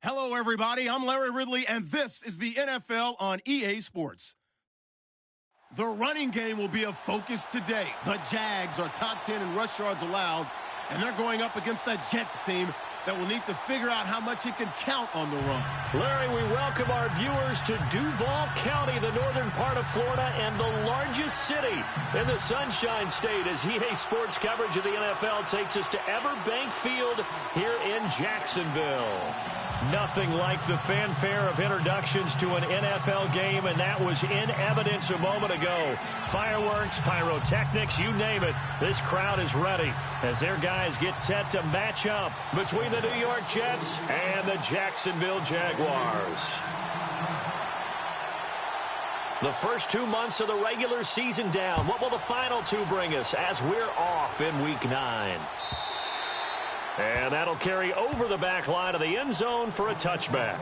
Hello, everybody. I'm Larry Ridley, and this is the NFL on EA Sports. The running game will be a focus today. The Jags are top 10 in rush yards allowed, and they're going up against that Jets team that will need to figure out how much it can count on the run. Larry, we welcome our viewers to Duval County, the northern part of Florida, and the largest city in the Sunshine State, as EA Sports coverage of the NFL takes us to Everbank Field here in Jacksonville. Nothing like the fanfare of introductions to an NFL game, and that was in evidence a moment ago. Fireworks, pyrotechnics, you name it. This crowd is ready as their guys get set to match up between the New York Jets and the Jacksonville Jaguars. The first 2 months of the regular season down. What will the final two bring us as we're off in Week 9? And that'll carry over the back line of the end zone for a touchback.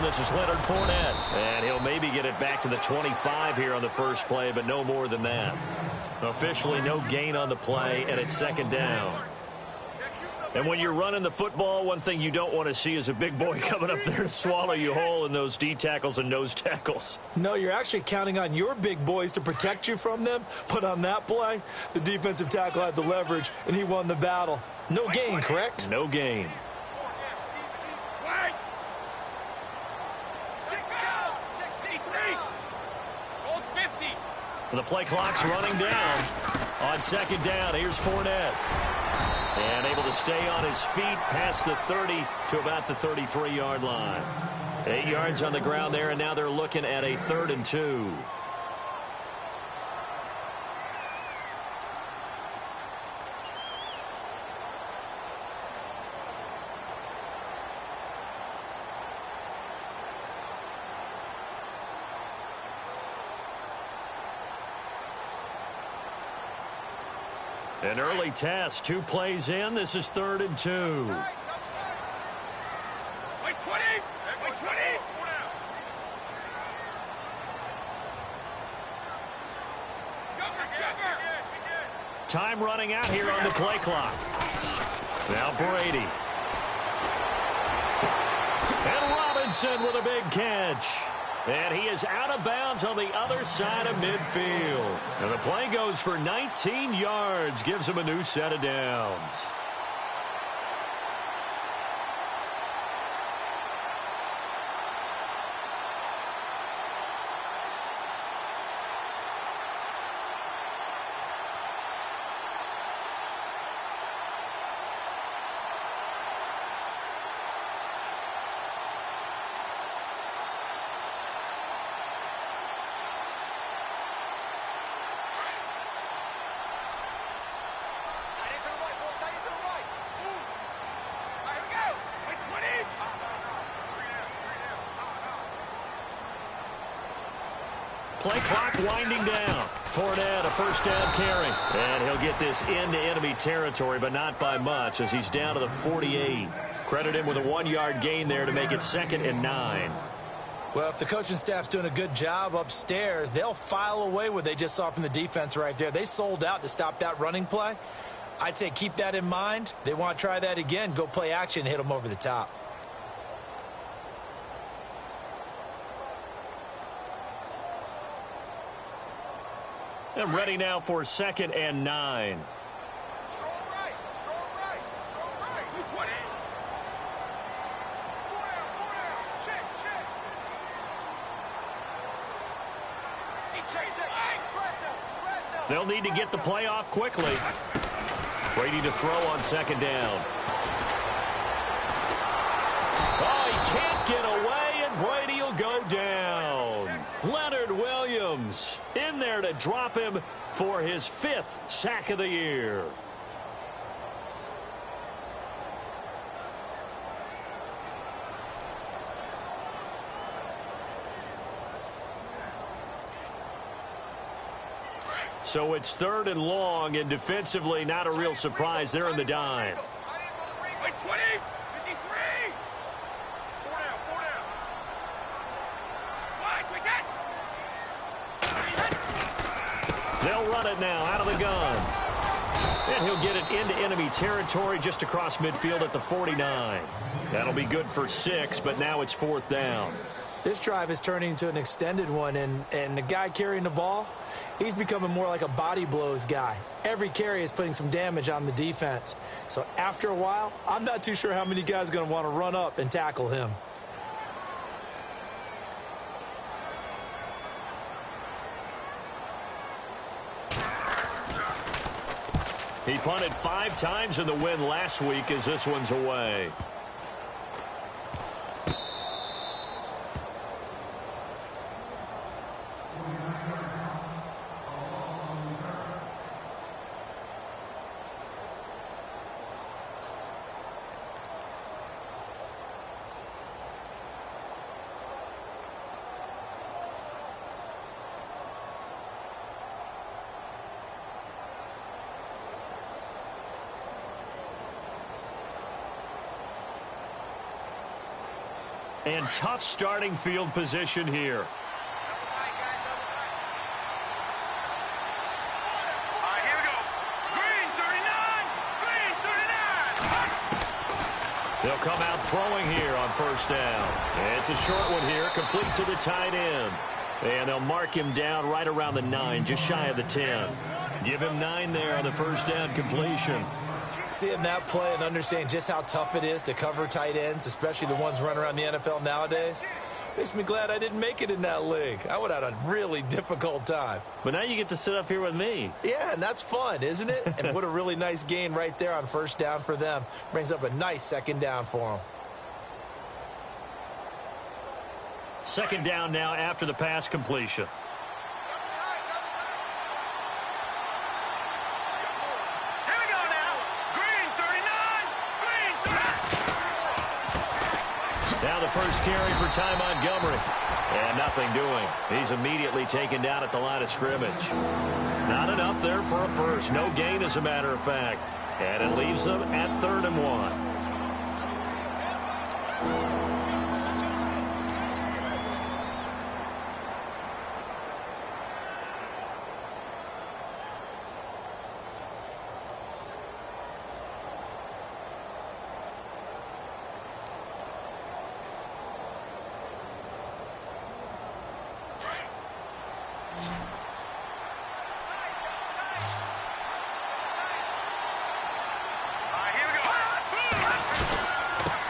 This is Leonard Fournette, and he'll maybe get it back to the 25 here on the first play, but no more than that. Officially no gain on the play, and it's second down. And when you're running the football, one thing you don't want to see is a big boy coming up there to swallow you whole in those D tackles and nose tackles. No, you're actually counting on your big boys to protect you from them, but on that play, the defensive tackle had the leverage, and he won the battle. No gain, correct? No gain. The play clock's running down. On second down, here's Fournette. And able to stay on his feet past the 30 to about the 33-yard line. 8 yards on the ground there, and now they're looking at a 3rd and 2. An early test, 2 plays in. This is 3rd and 2. Wait, 20! Wait, 20! Time running out here on the play clock. Now Brady. And Robinson with a big catch. And he is out of bounds on the other side of midfield. And the play goes for 19 yards, gives him a new set of downs. Play clock winding down. Fournette, a first down carry. And he'll get this into enemy territory, but not by much, as he's down to the 48. Credit him with a 1-yard gain there to make it 2nd and 9. Well, if the coaching staff's doing a good job upstairs, they'll file away what they just saw from the defense right there. They sold out to stop that running play. I'd say keep that in mind. They want to try that again. Go play action, hit them over the top. And ready now for 2nd and 9. They'll need to get the play off quickly. Brady to throw on 2nd down. Oh, he can't get away, and Brady will go down. Leonard Williams in there to drop him for his 5th sack of the year. So it's 3rd and long, and defensively not a real surprise. They're in the dime. Wait, 20, 53. 4 down, 4 down. They'll run it now out of the gun. And he'll get it into enemy territory just across midfield at the 49. That'll be good for 6, but now it's 4th down. This drive is turning into an extended one, and the guy carrying the ball, he's becoming more like a body blows guy. Every carry is putting some damage on the defense. So after a while, I'm not too sure how many guys are going to want to run up and tackle him. He punted 5 times in the win last week as this one's away. And tough starting field position here. All right, here we go. Green 39. Green 39. They'll come out throwing here on 1st down. It's a short one here, complete to the tight end. And they'll mark him down right around the 9, just shy of the 10. Give him 9 there on the 1st down completion. Seeing that play and understanding just how tough it is to cover tight ends, especially the ones running around the NFL nowadays, makes me glad I didn't make it in that league. I would have had a really difficult time. But now you get to sit up here with me. Yeah, and that's fun, isn't it? And what a really nice gain right there on 1st down for them. Brings up a nice 2nd down for them. 2nd down now after the pass completion. Now the first carry for Ty Montgomery. And nothing doing. He's immediately taken down at the line of scrimmage. Not enough there for a first. No gain, as a matter of fact. And it leaves them at 3rd and 1.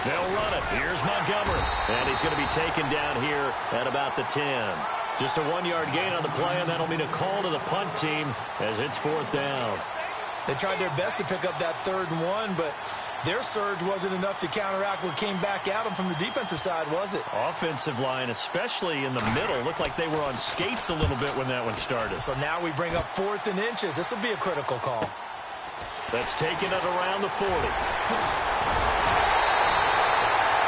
They'll run it. Here's Montgomery. And he's going to be taken down here at about the 10. Just a 1-yard gain on the play, and that'll mean a call to the punt team as it's 4th down. They tried their best to pick up that 3rd and 1, but their surge wasn't enough to counteract what came back at them from the defensive side, was it? Offensive line, especially in the middle, looked like they were on skates a little bit when that one started. So now we bring up 4th and inches. This will be a critical call. That's taken at around the 40.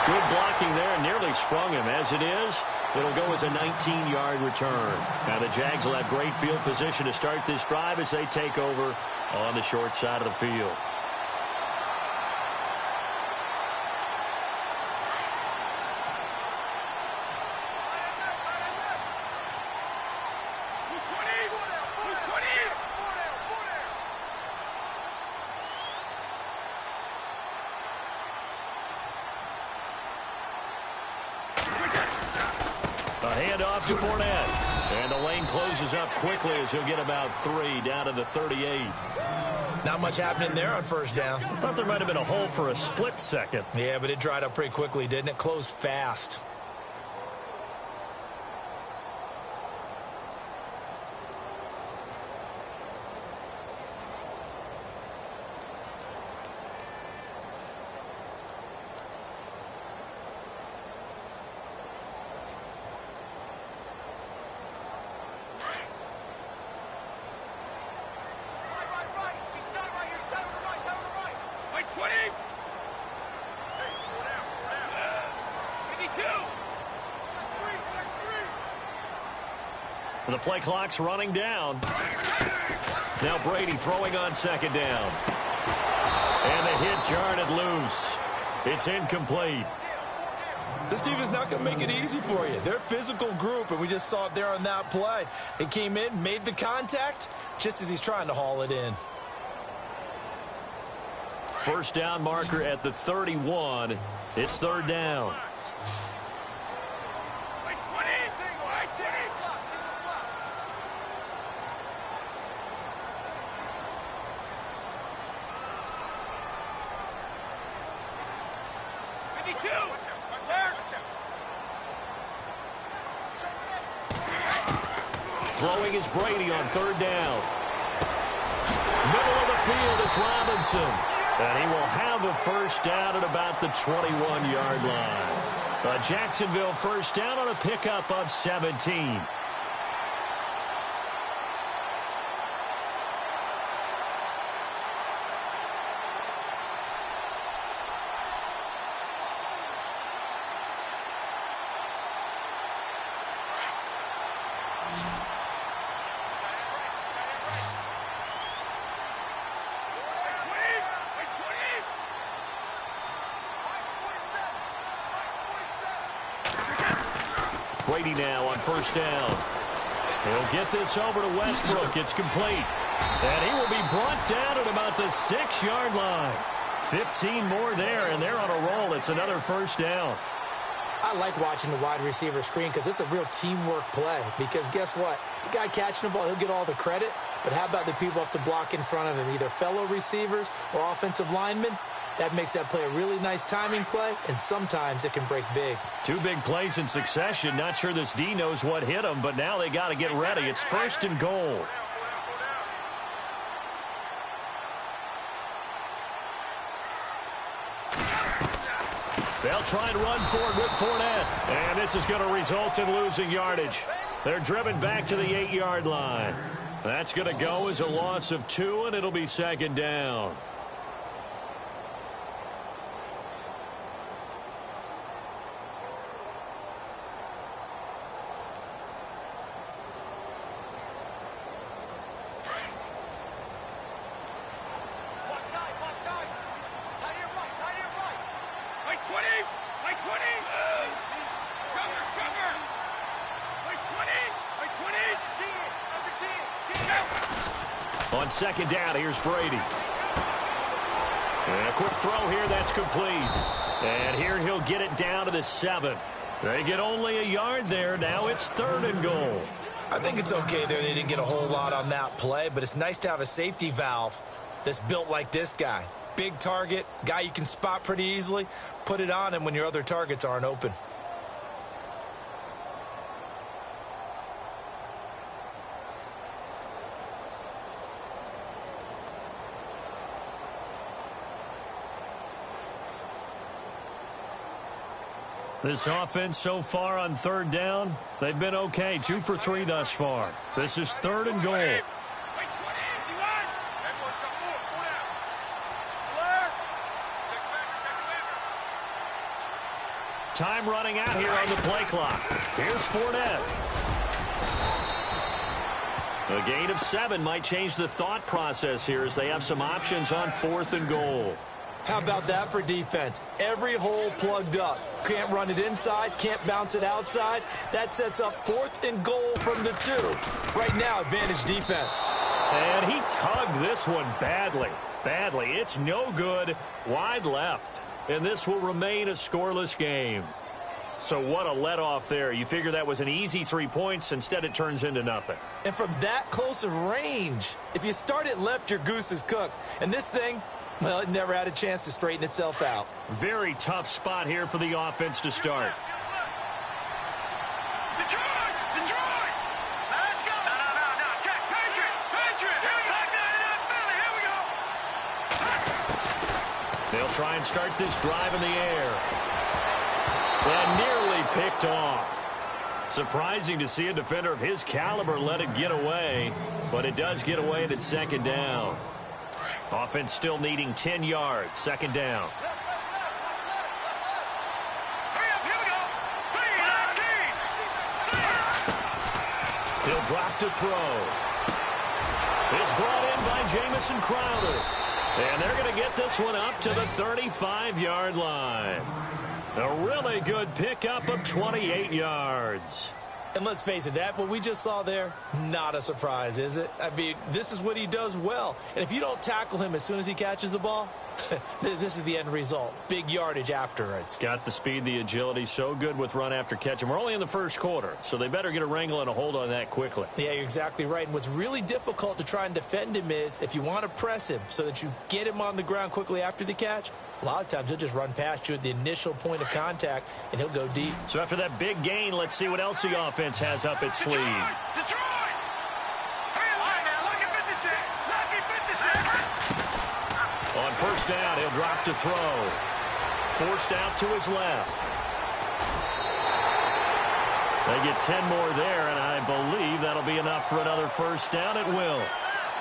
Good blocking there, and nearly sprung him. As it is, it'll go as a 19-yard return. Now the Jags will have great field position to start this drive as they take over on the short side of the field. Handoff to Fournette. And the lane closes up quickly as he'll get about 3 down to the 38. Not much happening there on 1st down. I thought there might have been a hole for a split second. Yeah, but it dried up pretty quickly, didn't it? Closed fast. The play clock's running down. Now Brady throwing on second down. And the hit jarred it loose. It's incomplete. This defense is not going to make it easy for you. They're a physical group, and we just saw it there on that play. It came in, made the contact, just as he's trying to haul it in. First down marker at the 31. It's third down. Throwing is Brady on third down. Middle of the field, it's Robinson. And he will have a first down at about the 21-yard line. A Jacksonville first down on a pickup of 17. Brady now on first down. He'll get this over to Westbrook. It's complete. And he will be brought down at about the 6-yard line. 15 more there, and they're on a roll. It's another first down. I like watching the wide receiver screen because it's a real teamwork play. Because guess what? The guy catching the ball, he'll get all the credit. But how about the people up to block in front of him, either fellow receivers or offensive linemen? That makes that play a really nice timing play, and sometimes it can break big. Two big plays in succession. Not sure this D knows what hit him, but now they got to get ready. It's first and goal. They'll try and run for it with Fournette. And this is going to result in losing yardage. They're driven back to the 8-yard line. That's going to go as a loss of 2, and it'll be second down. On second down, here's Brady. And a quick throw here, that's complete. And here he'll get it down to the 7. They get only a yard there. Now it's third and goal. I think it's okay there. They didn't get a whole lot on that play, but it's nice to have a safety valve that's built like this guy. Big target, guy you can spot pretty easily. Put it on him when your other targets aren't open. This offense so far on third down, they've been okay. 2 for 3 thus far. This is third and goal. Time running out here on the play clock. Here's Fournette. A gain of 7 might change the thought process here as they have some options on 4th and goal. How about that for defense? Every hole plugged up. Can't run it inside, can't bounce it outside. That sets up 4th and goal from the 2. Right now, advantage defense. And he tugged this one badly. It's no good. Wide left. And this will remain a scoreless game. So what a let-off there. You figure that was an easy 3 points. Instead, it turns into nothing. And from that close of range, if you start it left, your goose is cooked. And this thing, well, it never had a chance to straighten itself out. Very tough spot here for the offense to start. Detroit! Let's go! No. Check. Patriot! Here we go! Philly, here we go! They'll try and start this drive in the air. And nearly picked off. Surprising to see a defender of his caliber let it get away, but it does get away at second down. Offense still needing 10 yards. Second down. Hurry up, here we go. 3-19. He'll drop to throw. It's brought in by Jamison Crowder. And they're going to get this one up to the 35-yard line. A really good pickup of 28 yards. And let's face it, what we just saw there, not a surprise, is it? I mean, this is what he does well. And if you don't tackle him as soon as he catches the ball, this is the end result. Big yardage afterwards. Got the speed, the agility, so good with run after catch. And we're only in the first quarter, so they better get a wrangle and a hold on that quickly. Yeah, you're exactly right. And what's really difficult to try and defend him is if you want to press him so that you get him on the ground quickly after the catch, a lot of times he'll just run past you at the initial point of contact, and he'll go deep. So after that big gain, let's see what else the offense has up its sleeve. Detroit! Hey, now, look at 56. Lucky 56. On first down, he'll drop to throw. Forced out to his left. They get 10 more there, and I believe that'll be enough for another first down. It will.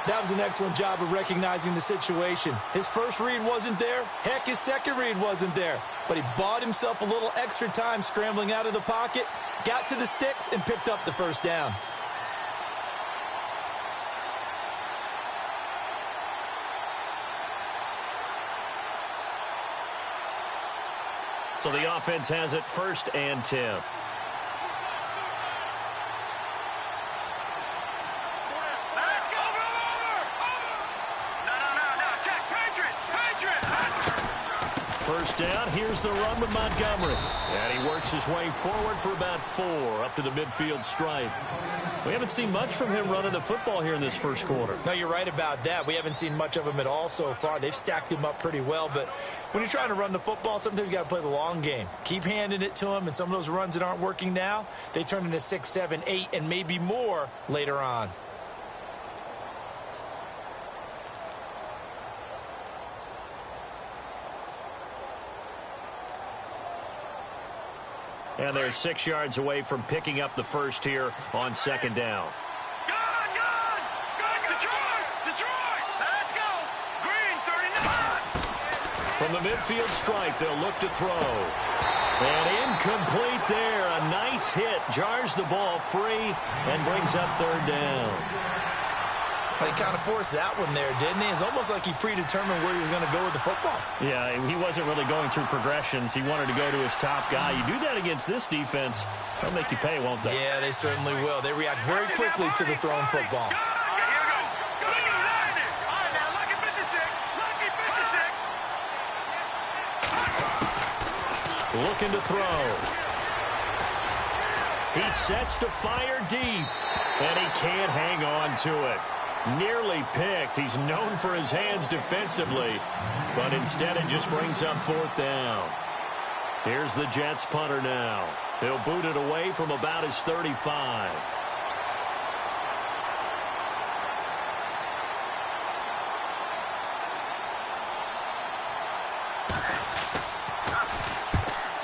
That was an excellent job of recognizing the situation. His first read wasn't there. Heck, his second read wasn't there. But he bought himself a little extra time scrambling out of the pocket, got to the sticks, and picked up the first down. So the offense has it 1st and 10. First down, here's the run with Montgomery. And he works his way forward for about 4 up to the midfield stripe. We haven't seen much from him running the football here in this first quarter. No, you're right about that. We haven't seen much of him at all so far. They've stacked him up pretty well. But when you're trying to run the football, sometimes you got to play the long game. Keep handing it to him, and some of those runs that aren't working now, they turn into 6, 7, 8, and maybe more later on. And they're 6 yards away from picking up the first here on 2nd down. Good, Detroit! Let's go! Green, 39! From the midfield stripe, they'll look to throw. And incomplete there. A nice hit. Jars the ball free and brings up 3rd down. Well, he kind of forced that one there, didn't he? It's almost like he predetermined where he was going to go with the football. Yeah, he wasn't really going through progressions. He wanted to go to his top guy. You do that against this defense, they'll make you pay, won't they? Yeah, they certainly will. They react very quickly to the thrown football. Looking to throw. He sets to fire deep, and he can't hang on to it. Nearly picked. He's known for his hands defensively, but instead it just brings up 4th down. Here's the Jets punter now. He'll boot it away from about his 35.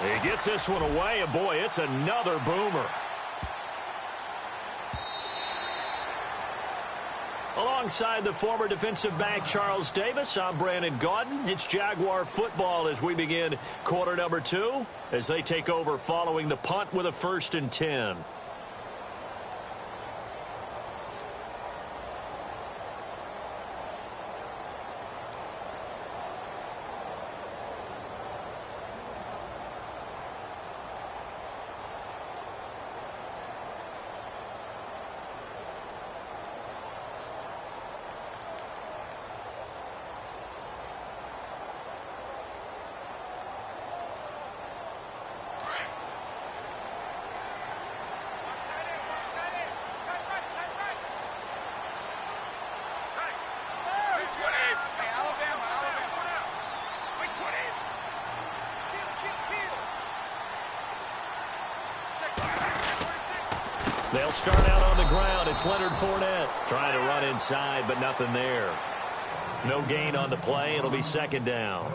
He gets this one away, and boy, it's another boomer. Alongside the former defensive back Charles Davis, I'm Brandon Gaudin. It's Jaguar football as we begin quarter number 2 as they take over following the punt with a 1st and 10. They'll start out on the ground. It's Leonard Fournette trying to run inside, but nothing there. No gain on the play. It'll be 2nd down.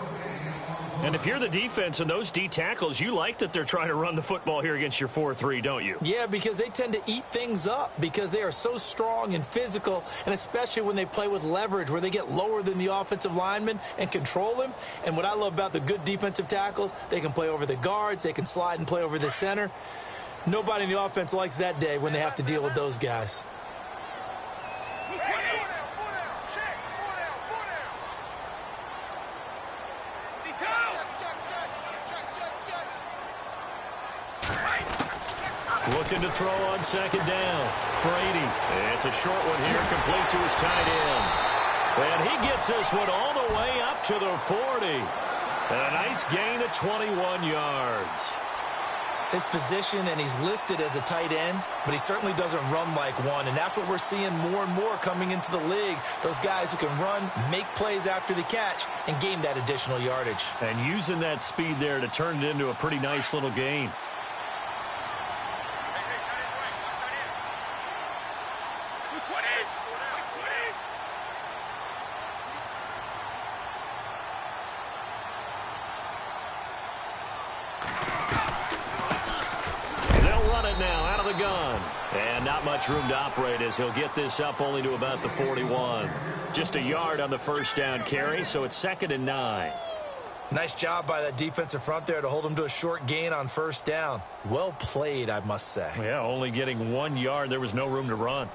And if you're the defense and those D tackles, you like that they're trying to run the football here against your 4-3, don't you? Yeah, because they tend to eat things up because they are so strong and physical, and especially when they play with leverage where they get lower than the offensive lineman and control him. And what I love about the good defensive tackles, they can play over the guards, they can slide and play over the center. Nobody in the offense likes that day when they have to deal with those guys. Looking to throw on second down. Brady. It's a short one here, complete to his tight end. And he gets this one all the way up to the 40. And a nice gain of 21 yards. His position, and he's listed as a tight end, but he certainly doesn't run like one. And that's what we're seeing more and more coming into the league. Those guys who can run, make plays after the catch, and gain that additional yardage. And using that speed there to turn it into a pretty nice little gain. Much room to operate as he'll get this up only to about the 41. Just a yard on the first down carry, so it's 2nd and 9. Nice job by that defensive front there to hold him to a short gain on first down. Well played, I must say. Yeah, only getting 1 yard. There was no room to run.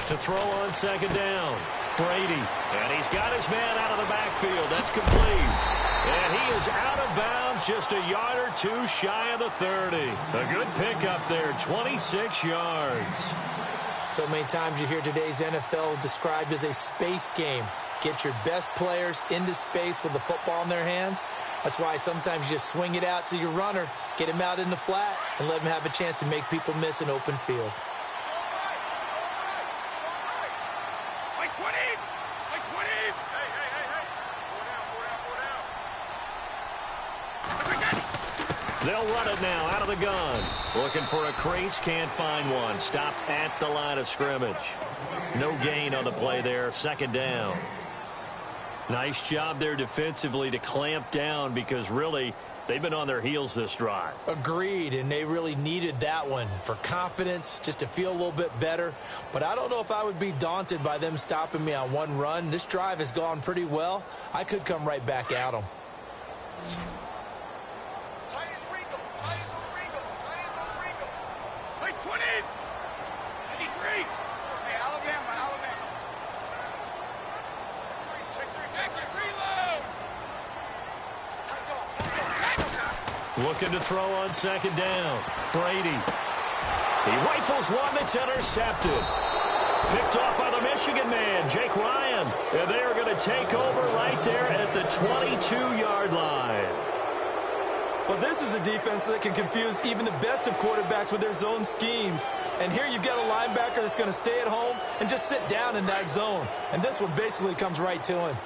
To throw on second down. Brady. And he's got his man out of the backfield. That's complete. And he is out of bounds just a yard or two shy of the 30. A good pickup there, 26 yards. So many times you hear today's NFL described as a space game. Get your best players into space with the football in their hands. That's why sometimes you just swing it out to your runner, get him out in the flat, and let him have a chance to make people miss an open field. They'll run it now out of the gun. Looking for a crease, can't find one. Stopped at the line of scrimmage. No gain on the play there, 2nd down. Nice job there defensively to clamp down because really they've been on their heels this drive. Agreed, and they really needed that one for confidence, just to feel a little bit better. But I don't know if I would be daunted by them stopping me on one run. This drive has gone pretty well. I could come right back at them. Looking to throw on second down. Brady. He rifles one that's intercepted. Picked off by the Michigan man, Jake Ryan. And they are going to take over right there at the 22-yard line. Well, this is a defense that can confuse even the best of quarterbacks with their zone schemes. And here you've got a linebacker that's going to stay at home and just sit down in that zone. And this one basically comes right to him.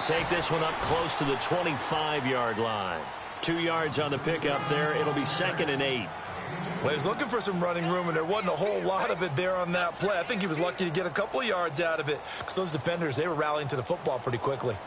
Take this one up close to the 25-yard line. 2 yards on the pickup there. It'll be 2nd and 8. Well, he was looking for some running room, and there wasn't a whole lot of it there on that play. I think he was lucky to get a couple of yards out of it because those defenders, they were rallying to the football pretty quickly.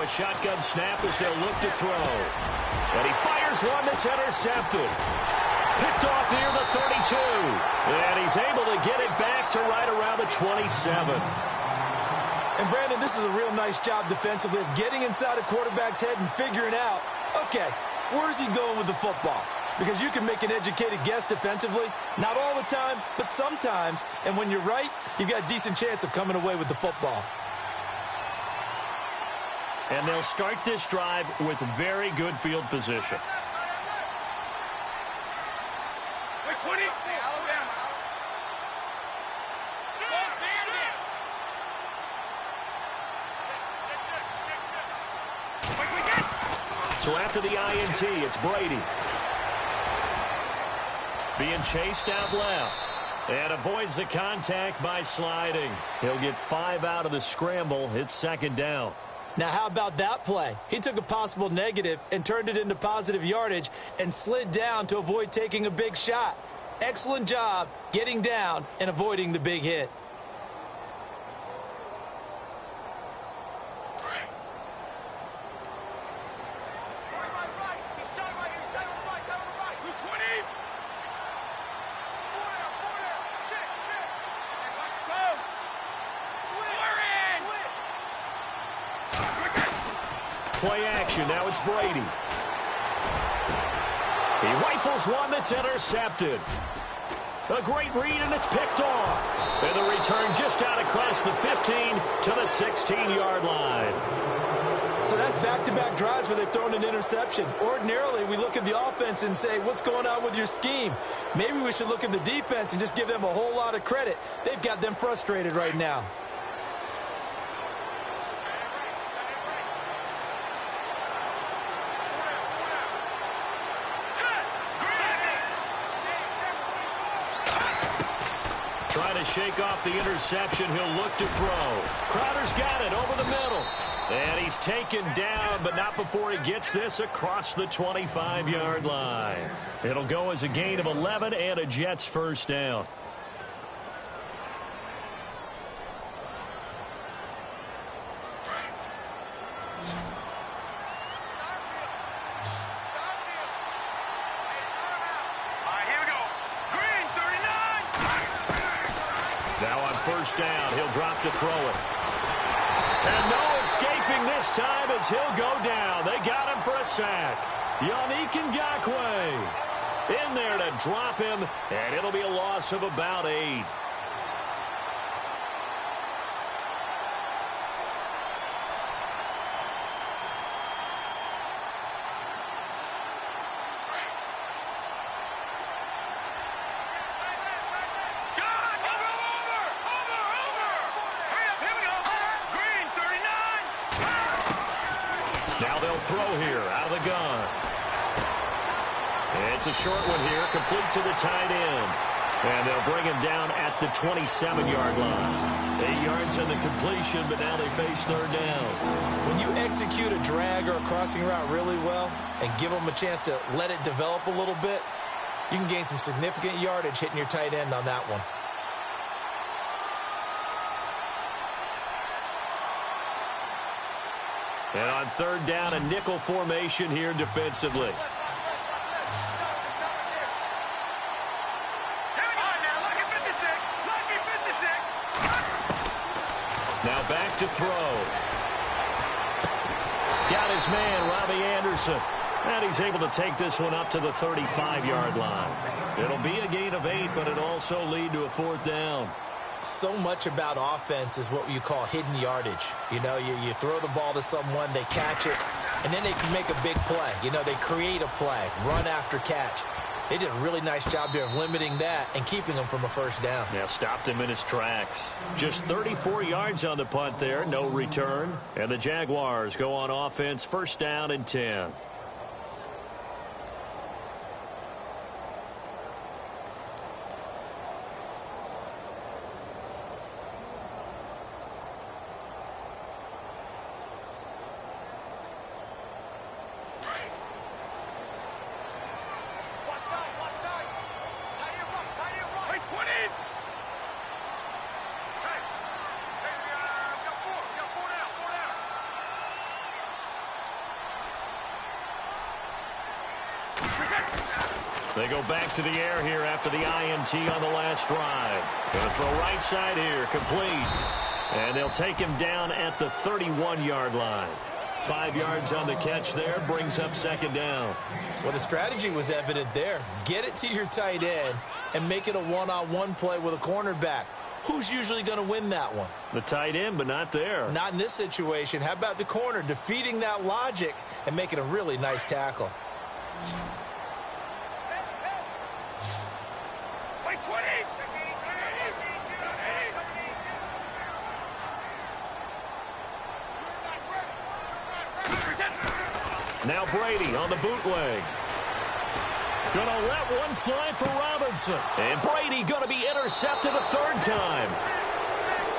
Shotgun snap as they'll look to throw. And he fires one that's intercepted. Picked off near the 32. And he's able to get it back to right around the 27. And, Brandon, this is a real nice job defensively of getting inside a quarterback's head and figuring out, okay, where's he going with the football? Because you can make an educated guess defensively. Not all the time, but sometimes. And when you're right, you've got a decent chance of coming away with the football. And they'll start this drive with very good field position. So after the INT, it's Brady. Being chased out left. And avoids the contact by sliding. He'll get 5 out of the scramble. It's second down. Now, how about that play? He took a possible negative and turned it into positive yardage and slid down to avoid taking a big shot. Excellent job getting down and avoiding the big hit. Play action. Now it's Brady. He rifles one that's intercepted. A great read, and it's picked off. And the return just out across the 15 to the 16-yard line. So that's back-to-back drives where they've thrown an interception. Ordinarily, we look at the offense and say, what's going on with your scheme? Maybe we should look at the defense and just give them a whole lot of credit. They've got them frustrated right now. Trying to shake off the interception. He'll look to throw. Crowder's got it over the middle. And he's taken down, but not before he gets this across the 25-yard line. It'll go as a gain of 11 and a Jets first down. Now on first down, he'll drop to throw it. And no escaping this time as he'll go down. They got him for a sack. Yannick Ngakoue in there to drop him, and it'll be a loss of about 8. Now they'll throw here out of the gun. It's a short one here, complete to the tight end. And they'll bring him down at the 27-yard line. 8 yards on the completion, but now they face third down. When you execute a drag or a crossing route really well and give them a chance to let it develop a little bit, you can gain some significant yardage hitting your tight end on that one. And on third down, a nickel formation here defensively. Now back to throw. Got his man, Robbie Anderson. And he's able to take this one up to the 35-yard line. It'll be a gain of 8, but it'll also lead to a fourth down. So much about offense is what you call hidden yardage. You know, you throw the ball to someone, they catch it, and then they can make a big play. You know, they create a play, run after catch. They did a really nice job there of limiting that and keeping him from a first down. Yeah, stopped him in his tracks. Just 34 yards on the punt there, no return. And the Jaguars go on offense, first down and 10. They go back to the air here after the INT on the last drive. Going to throw right side here, complete. And they'll take him down at the 31-yard line. 5 yards on the catch there, brings up second down. Well, the strategy was evident there. Get it to your tight end and make it a one-on-one play with a cornerback. Who's usually going to win that one? The tight end, but not there. Not in this situation. How about the corner defeating that logic and making a really nice tackle? Now Brady on the bootleg. Gonna let one fly for Robinson. And Brady gonna be intercepted a third time.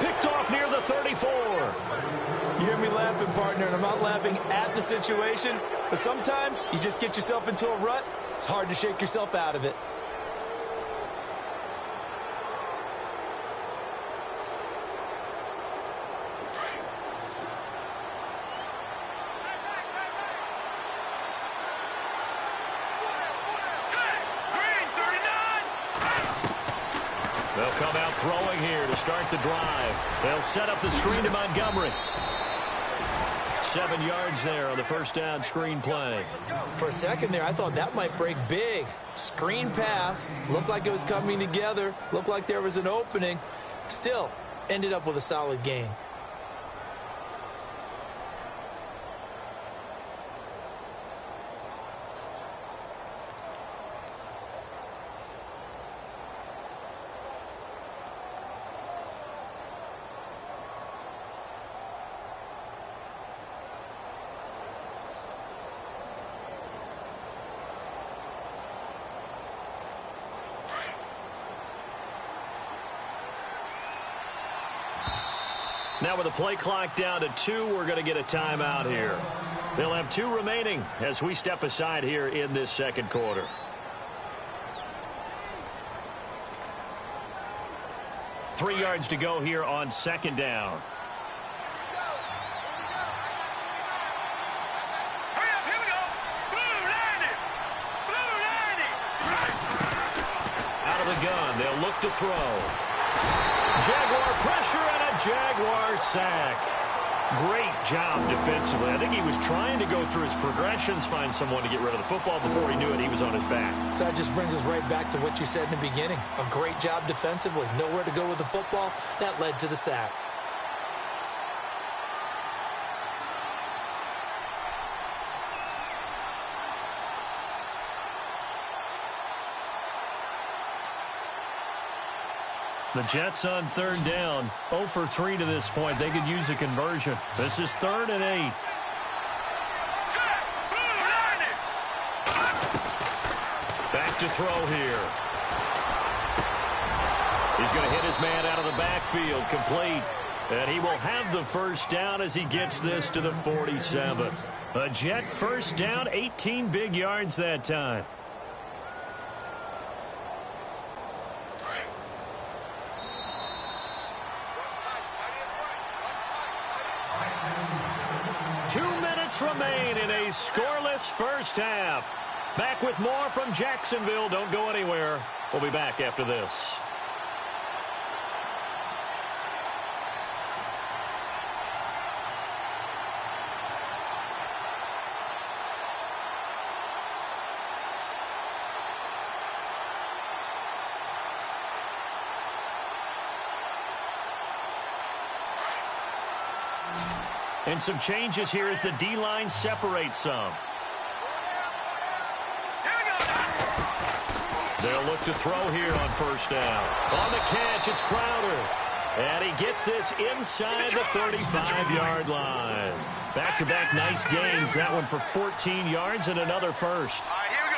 Picked off near the 34. You hear me laughing, partner, and I'm not laughing at the situation, but sometimes you just get yourself into a rut. It's hard to shake yourself out of it. They'll come out throwing here to start the drive. They'll set up the screen to Montgomery. 7 yards there on the first down screen play. For a second there, I thought that might break big. Screen pass. Looked like it was coming together. Looked like there was an opening. Still, ended up with a solid gain. Now with the play clock down to 2, we're going to get a timeout here. They'll have 2 remaining as we step aside here in this second quarter. Three yards to go here on second down. Hurry up, here we go. Blue landing. Blue landing. Out of the gun, they'll look to throw. Jaguar pressure and a Jaguar sack. Great job defensively. I think he was trying to go through his progressions, find someone to get rid of the football. Before he knew it, he was on his back. So that just brings us right back to what you said in the beginning. A great job defensively. Nowhere to go with the football. That led to the sack. The Jets on third down, 0 for 3 to this point. They could use a conversion. This is 3rd and 8. Back to throw here. He's going to hit his man out of the backfield, complete. And he will have the first down as he gets this to the 47. A Jet first down, 18 big yards that time. Remain in a scoreless first half. Back with more from Jacksonville. Don't go anywhere. We'll be back after this. And some changes here as the D-line separates some. They'll look to throw here on first down. On the catch, it's Crowder. And he gets this inside the 35-yard line. Back-to-back nice gains. That one for 14 yards and another first. All right, here we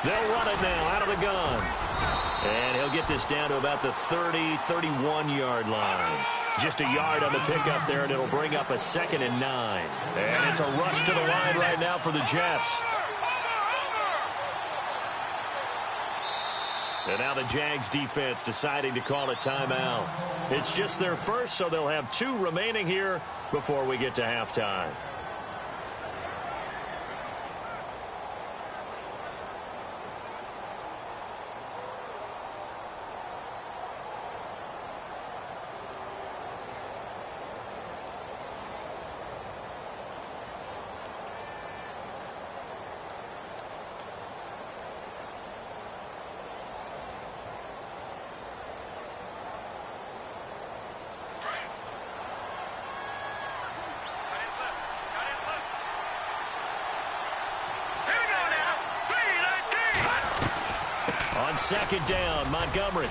go. They'll run it now out of the gun. And he'll get this down to about the 30, 31-yard line. Just a yard on the pickup there, and it'll bring up a 2nd and 9. And it's a rush to the line right now for the Jets. And now the Jags defense deciding to call a timeout. It's just their first, so they'll have 2 remaining here before we get to halftime. Second down, Montgomery.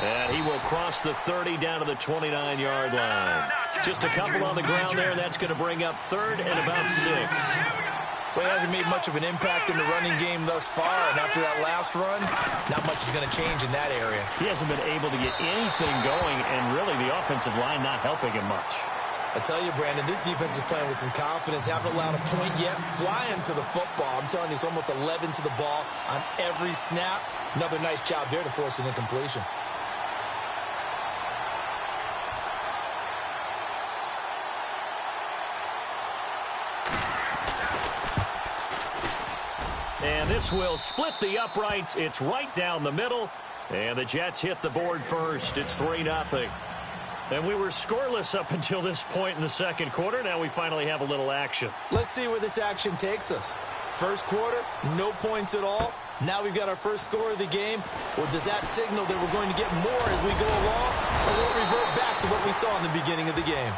And he will cross the 30 down to the 29-yard line. Just a couple on the ground there. That's going to bring up third and about 6. Well, he hasn't made much of an impact in the running game thus far, and after that last run, not much is going to change in that area. He hasn't been able to get anything going, and really the offensive line not helping him much. I tell you, Brandon, this defense is playing with some confidence. Haven't allowed a point yet. Flying to the football. I'm telling you, it's almost 11 to the ball on every snap. Another nice job there to force an incompletion. And this will split the uprights. It's right down the middle. And the Jets hit the board first. It's 3-0. And we were scoreless up until this point in the second quarter. Now we finally have a little action. Let's see where this action takes us. First quarter, no points at all. Now we've got our first score of the game. Or does that signal that we're going to get more as we go along? Or will it revert back to what we saw in the beginning of the game?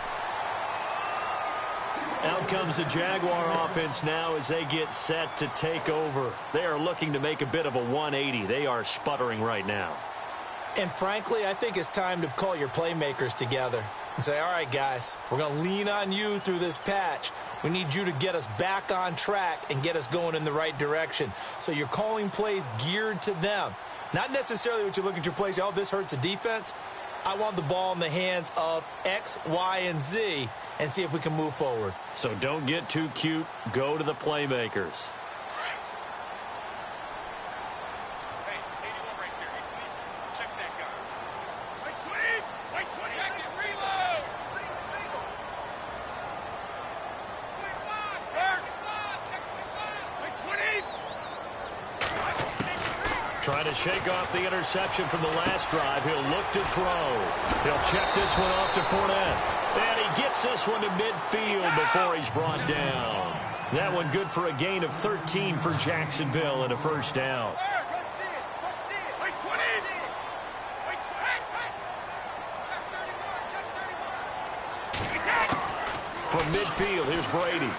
Out comes the Jaguar offense now as they get set to take over. They are looking to make a bit of a 180. They are sputtering right now. And frankly, I think it's time to call your playmakers together and say, all right, guys, we're going to lean on you through this patch. We need you to get us back on track and get us going in the right direction. So you're calling plays geared to them. Not necessarily what you look at your plays, oh, this hurts the defense. I want the ball in the hands of X, Y, and Z and see if we can move forward. So don't get too cute. Go to the playmakers. Trying to shake off the interception from the last drive. He'll look to throw. He'll check this one off to Fournette. And he gets this one to midfield before he's brought down. That one good for a gain of 13 for Jacksonville and a first down. From midfield, here's Brady.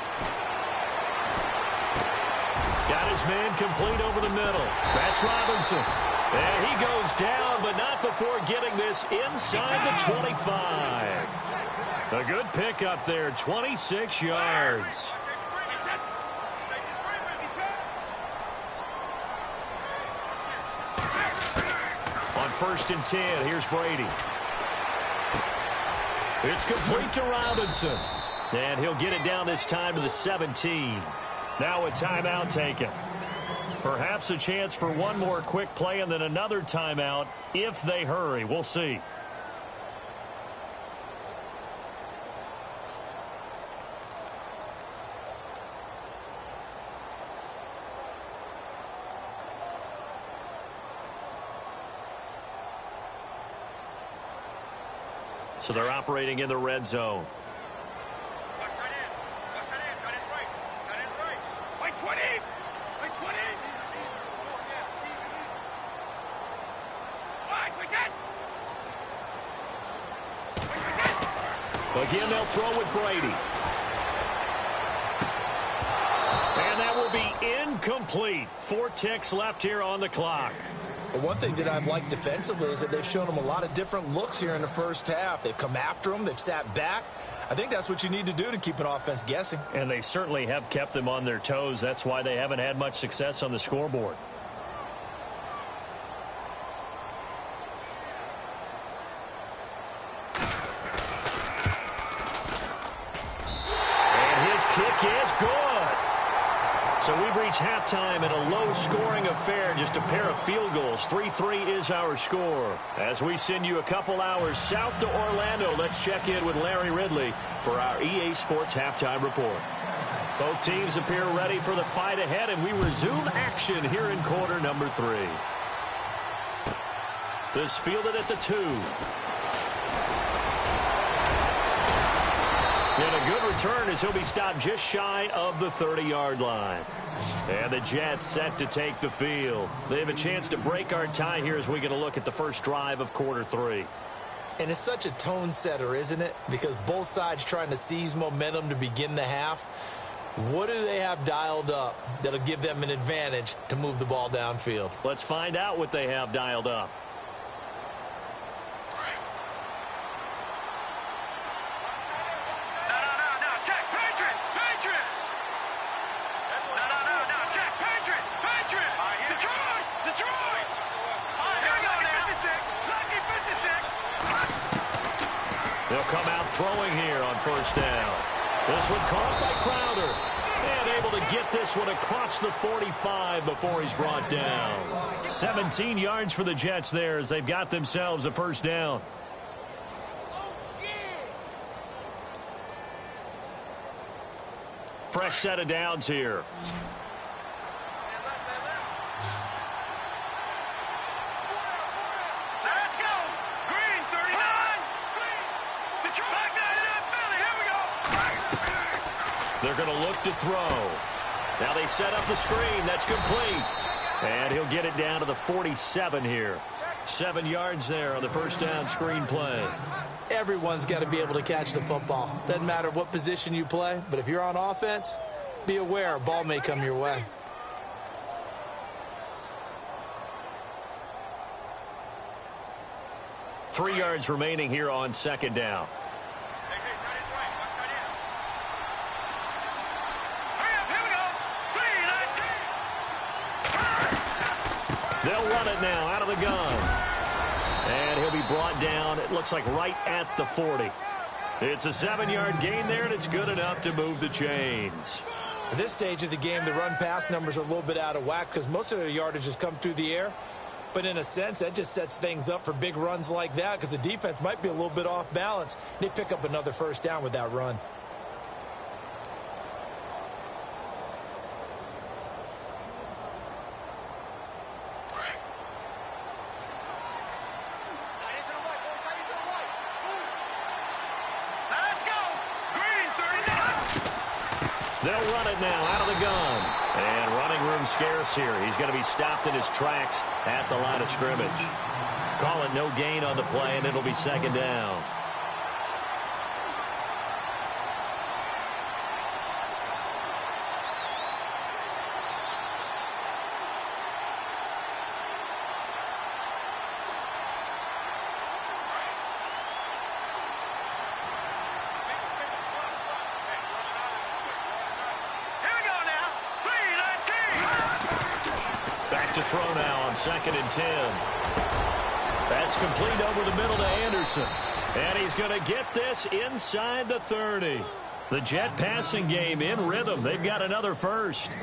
Got his man complete over the middle. That's Robinson. And he goes down, but not before getting this inside the 25. A good pick up there, 26 yards. On 1st and 10, here's Brady. It's complete to Robinson. And he'll get it down this time to the 17. Now a timeout taken. Perhaps a chance for one more quick play and then another timeout if they hurry. We'll see. So they're operating in the red zone. Again, they'll throw with Brady. And that will be incomplete. 4 ticks left here on the clock. But one thing that I've liked defensively is that they've shown them a lot of different looks here in the first half. They've come after them. They've sat back. I think that's what you need to do to keep an offense guessing. And they certainly have kept them on their toes. That's why they haven't had much success on the scoreboard. Kick is good. So we've reached halftime in a low-scoring affair, just a pair of field goals. 3-3 is our score. As we send you a couple hours south to Orlando, let's check in with Larry Ridley for our EA Sports Halftime Report. Both teams appear ready for the fight ahead, and we resume action here in quarter number 3. This fielded at the 2. And a good return as he'll be stopped just shy of the 30-yard line. And the Jets set to take the field. They have a chance to break our tie here as we get a look at the first drive of quarter 3. And it's such a tone setter, isn't it? Because both sides trying to seize momentum to begin the half. What do they have dialed up that'll give them an advantage to move the ball downfield? Let's find out what they have dialed up. They'll come out throwing here on first down. This one caught by Crowder. And able to get this one across the 45 before he's brought down. 17 yards for the Jets there as they've got themselves a first down. Fresh set of downs here. Let's go. Green, 39. Detroit. Back down to that Philly. Here we go. They're going to look to throw. Now they set up the screen. That's complete. And he'll get it down to the 47 here. 7 yards there on the first down screen play. Everyone's got to be able to catch the football. Doesn't matter what position you play, but if you're on offense, be aware a ball may come your way. Three yards remaining here on second down. They'll run it now out of the gun. And he'll be brought down, it looks like right at the 40. It's a 7-yard gain there, and it's good enough to move the chains. At this stage of the game, the run-pass numbers are a little bit out of whack because most of their yardage has come through the air. But in a sense, that just sets things up for big runs like that because the defense might be a little bit off balance. They pick up another first down with that run. They'll run it now out of the gun. And running room scarce here. He's going to be stopped in his tracks at the line of scrimmage. Call it no gain on the play, and it'll be second down. To throw now on 2nd and 10. That's complete over the middle to Anderson. And he's going to get this inside the 30. The Jet passing game in rhythm. They've got another first.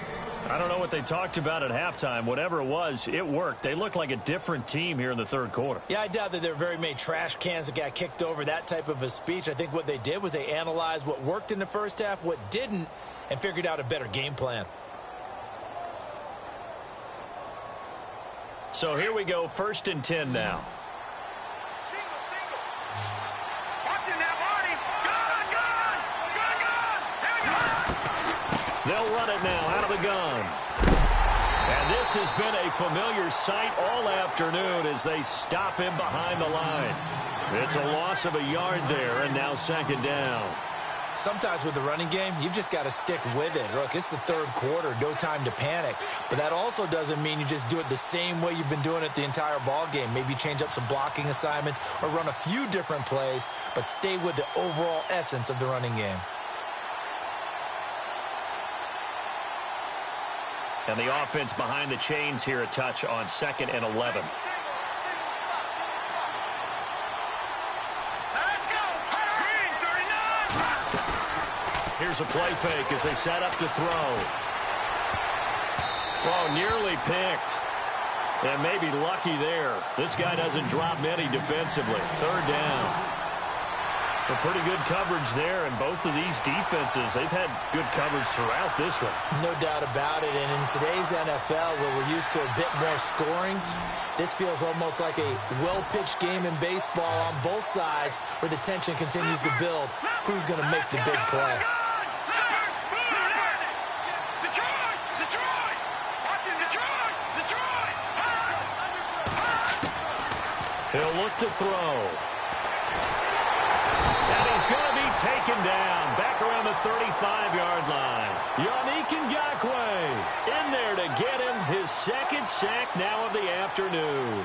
I don't know what they talked about at halftime. Whatever it was, it worked. They look like a different team here in the third quarter. Yeah, I doubt that there were very many trash cans that got kicked over, that type of a speech. I think what they did was they analyzed what worked in the first half, what didn't, and figured out a better game plan. So here we go, 1st and 10 now. Watching that, Marty. Gun. Here we go. They'll run it now out of the gun. And this has been a familiar sight all afternoon as they stop him behind the line. It's a loss of a yard there, and now 2nd down. Sometimes with the running game, you've just got to stick with it. Look, it's the third quarter, no time to panic. But that also doesn't mean you just do it the same way you've been doing it the entire ball game. Maybe change up some blocking assignments or run a few different plays, but stay with the overall essence of the running game. And the offense behind the chains here a touch on 2nd and 11. Here's a play fake as they set up to throw. Oh, nearly picked. And maybe lucky there. This guy doesn't drop many defensively. 3rd down. A pretty good coverage there, and both of these defenses, they've had good coverage throughout this one. No doubt about it, and in today's NFL, where we're used to a bit more scoring, this feels almost like a well-pitched game in baseball on both sides where the tension continues to build. Who's going to make the big play? He'll look to throw. And he's going to be taken down back around the 35-yard line. Yannick Ngakoue in there to get him his 2nd sack now of the afternoon.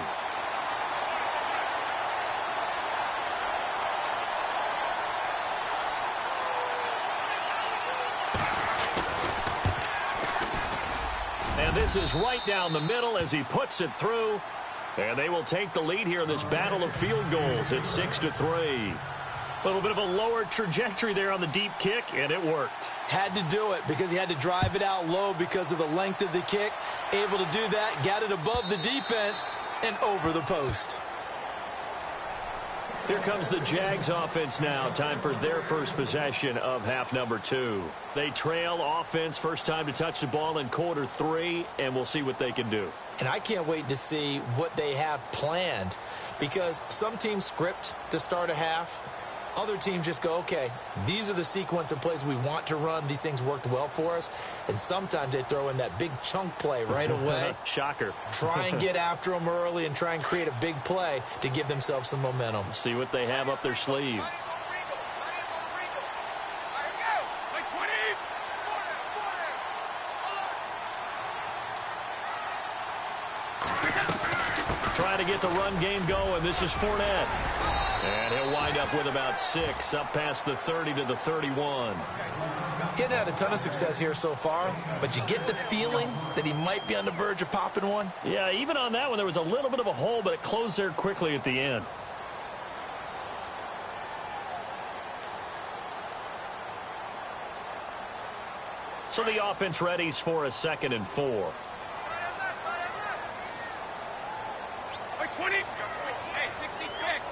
And this is right down the middle as he puts it through. And they will take the lead here in this battle of field goals at 6-3. A little bit of a lower trajectory there on the deep kick, and it worked. Had to do it because he had to drive it out low because of the length of the kick. Able to do that, got it above the defense and over the post. Here comes the Jags offense now. Time for their first possession of half number 2. They trail offense, first time to touch the ball in quarter 3, and we'll see what they can do. And I can't wait to see what they have planned because some teams script to start a half. Other teams just go, okay, these are the sequence of plays we want to run. These things worked well for us. And sometimes they throw in that big chunk play right away. Shocker. Try and get after them early and try and create a big play to give themselves some momentum. See what they have up their sleeve. Trying to get the run game going. This is Fournette. And he'll wind up with about 6, up past the 30 to the 31. Getting had a ton of success here so far, but you get the feeling that he might be on the verge of popping one. Yeah, even on that one, there was a little bit of a hole, but it closed there quickly at the end. So the offense readies for a 2nd and 4. 20. Hey, 66.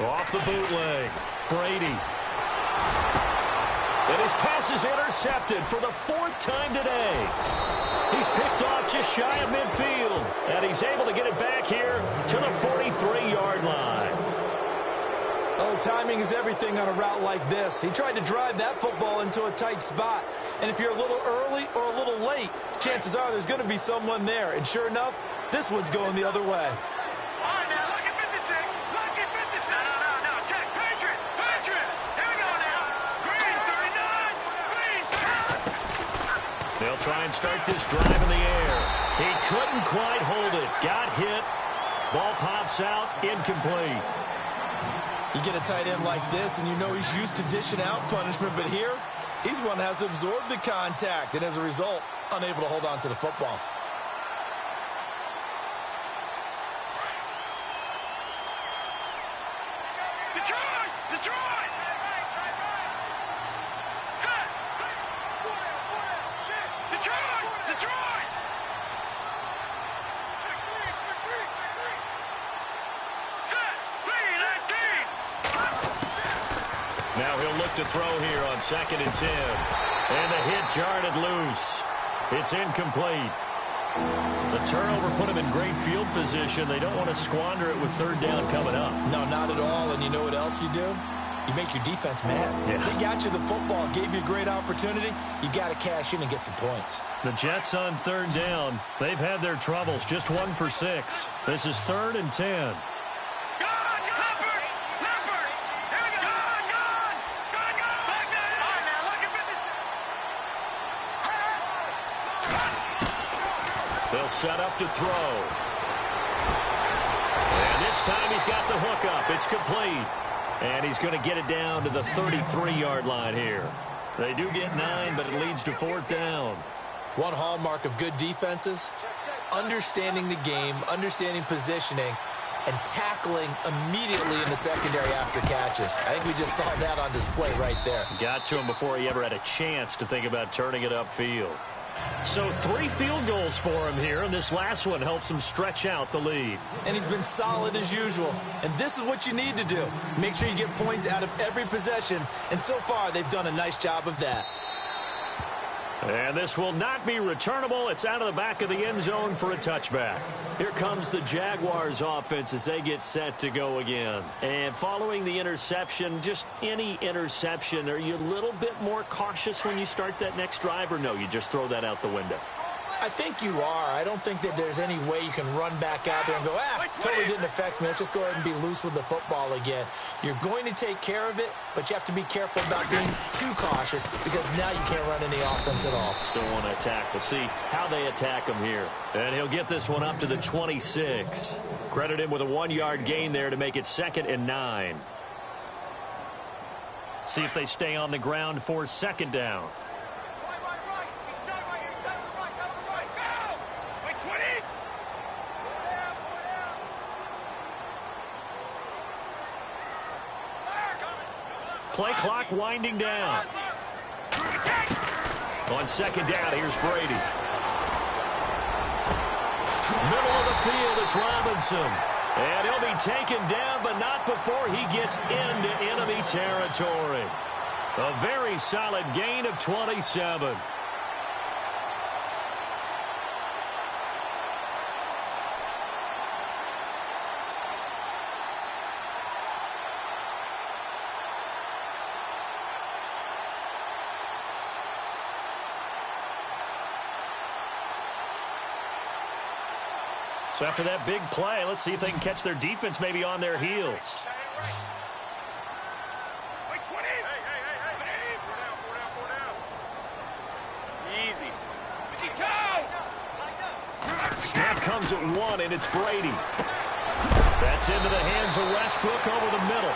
Off the bootleg. Brady. And his pass is intercepted for the 4th time today. He's picked off just shy of midfield. And he's able to get it back here to the 43-yard line. Oh, timing is everything on a route like this. He tried to drive that football into a tight spot. And if you're a little early or a little late, chances are there's going to be someone there. And sure enough, this one's going the other way. All right, now, lucky 56. Lucky 56. No, Jack, Patriot. Here we go now. Green, 39. Green, 10. They'll try and start this drive in the air. He couldn't quite hold it. Got hit. Ball pops out. Incomplete. You get a tight end like this, and you know he's used to dishing out punishment, but here, he's one that has to absorb the contact, and as a result, unable to hold on to the football. Detroit! Set! Detroit! Set! Now he'll look to throw here on 2nd and 10. And the hit jarred it loose. It's incomplete. The turnover put him in great field position. They don't want to squander it with 3rd down coming up. No, not at all. And you know what else you do? You make your defense mad. Yeah. They got you the football, gave you a great opportunity. You got to cash in and get some points. The Jets on 3rd down. They've had their troubles. Just 1 for 6. This is 3rd and 10. They'll set up to throw. And this time he's got the hook up. It's complete. And he's going to get it down to the 33-yard line here. They do get 9, but it leads to 4th down. One hallmark of good defenses is understanding the game, understanding positioning, and tackling immediately in the secondary after catches. I think we just saw that on display right there. Got to him before he ever had a chance to think about turning it upfield. So 3 field goals for him here, and this last one helps him stretch out the lead. And he's been solid as usual. And this is what you need to do. Make sure you get points out of every possession. And so far, they've done a nice job of that. And this will not be returnable. It's out of the back of the end zone for a touchback. Here comes the Jaguars offense as they get set to go again. And following the interception, just any interception, are you a little bit more cautious when you start that next drive, or no, you just throw that out the window? I think you are. I don't think that there's any way you can run back out there and go, totally didn't affect me. Let's just go ahead and be loose with the football again. You're going to take care of it, but you have to be careful about being too cautious because now you can't run any offense at all. Still want to attack. We'll see how they attack him here. And he'll get this one up to the 26. Credit him with a 1-yard gain there to make it 2nd and 9. See if they stay on the ground for 2nd down. Play clock winding down. On second down, here's Brady. Middle of the field, it's Robinson. And he'll be taken down, but not before he gets into enemy territory. A very solid gain of 27. So after that big play, let's see if they can catch their defense maybe on their heels. Snap comes at 1, and it's Brady. That's into the hands of Westbrook over the middle.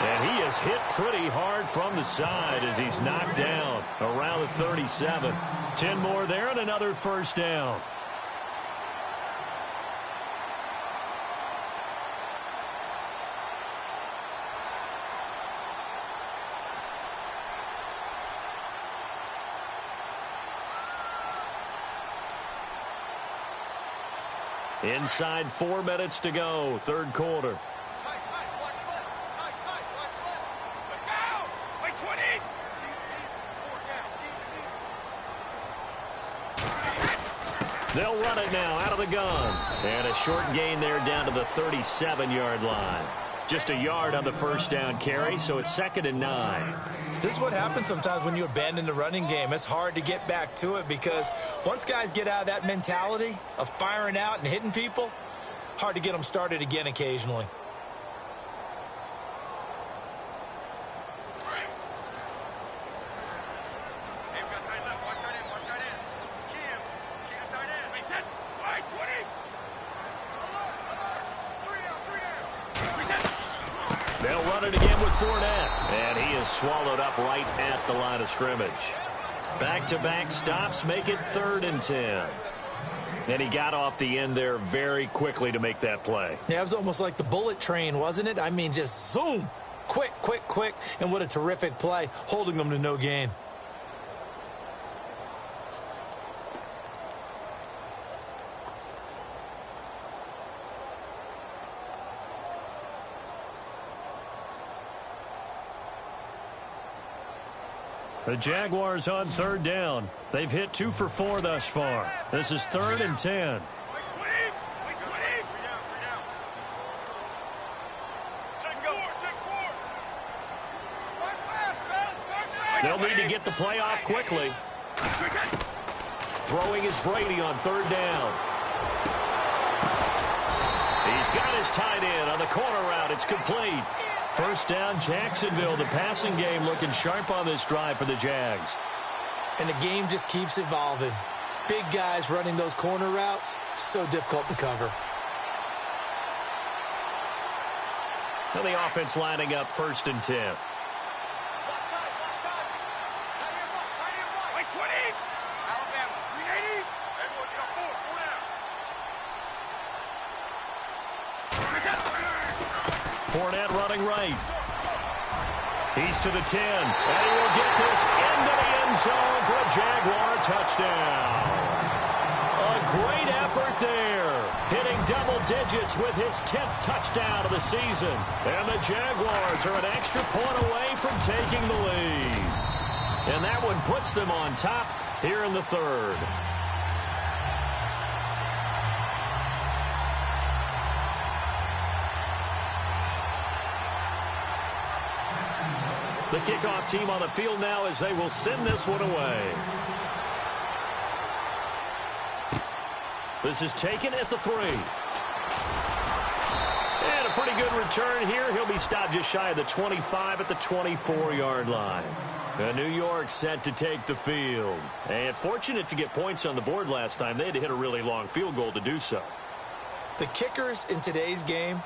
And he is hit pretty hard from the side as he's knocked down around the 37. 10 more there and another first down. Inside 4 minutes to go, third quarter. They'll run it now out of the gun. And a short gain there down to the 37-yard line. Just a yard on the first down carry, so it's 2nd and 9. This is what happens sometimes when you abandon the running game. It's hard to get back to it because once guys get out of that mentality of firing out and hitting people, hard to get them started again occasionally. They'll run it again with Fournette, and he is swallowed up right at the line of scrimmage. Back-to-back stops make it 3rd and 10. And he got off the end there very quickly to make that play. Yeah, it was almost like the bullet train, wasn't it? I mean, just zoom, quick, quick, quick, and what a terrific play, holding them to no gain. The Jaguars on 3rd down. They've hit 2 for 4 thus far. This is 3rd and 10. They'll need to get the play off quickly. Throwing is Brady on 3rd down. He's got his tight end on the corner route. It's complete. First down, Jacksonville. The passing game looking sharp on this drive for the Jags. And the game just keeps evolving. Big guys running those corner routes, so difficult to cover. Now the offense lining up 1st and 10. Fournette running right. He's to the 10, and he will get this into the end zone for a Jaguar touchdown. A great effort there, hitting double digits with his 10th touchdown of the season. And the Jaguars are an extra point away from taking the lead. And that one puts them on top here in the 3rd. The kickoff team on the field now as they will send this one away. This is taken at the 3. And a pretty good return here. He'll be stopped just shy of the 25 at the 24-yard line. New York set to take the field. And fortunate to get points on the board last time. They had to hit a really long field goal to do so. The kickers in today's game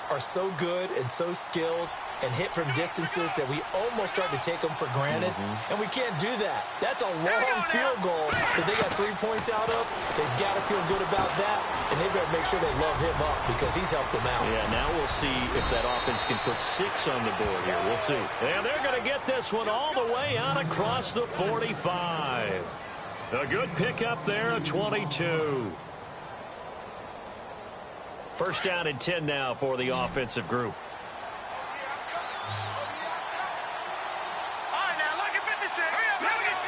are so good and so skilled and hit from distances that we almost start to take them for granted, and we can't do that. That's a long field goal that they got 3 points out of. They've got to feel good about that, and they better make sure they love him up because he's helped them out. Yeah, now we'll see if that offense can put 6 on the board here. We'll see. And they're going to get this one all the way out across the 45. A good pickup there, a 22. First down and 10 now for the offensive group. All right, now, look at 56. Hurry up,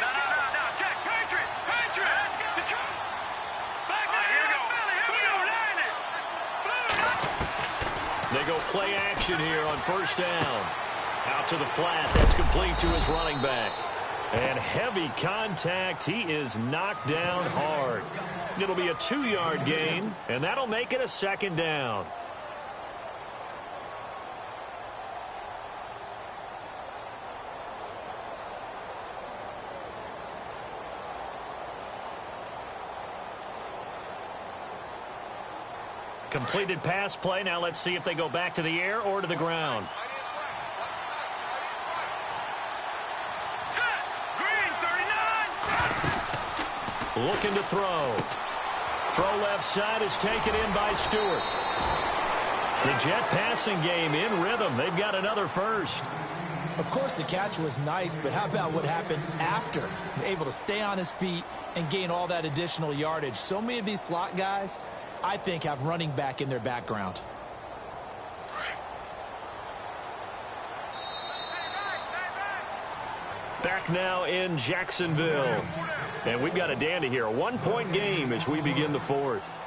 no, check. Patriot. Let's go. Detroit. Back there. Here we go. Here we go. They go play action here on first down. Out to the flat. That's complete to his running back. And heavy contact. He is knocked down hard. It'll be a 2-yard gain, and that'll make it a second down. Completed pass play. Now let's see if they go back to the air or to the ground. Set. Green, 39. Looking to throw. Throw left side is taken in by Stewart. The Jet passing game in rhythm. They've got another first. Of course, the catch was nice, but how about what happened after? Able to stay on his feet and gain all that additional yardage. So many of these slot guys, I think, have running back in their background. Back now in Jacksonville. And we've got a dandy here. A 1-point game as we begin the fourth.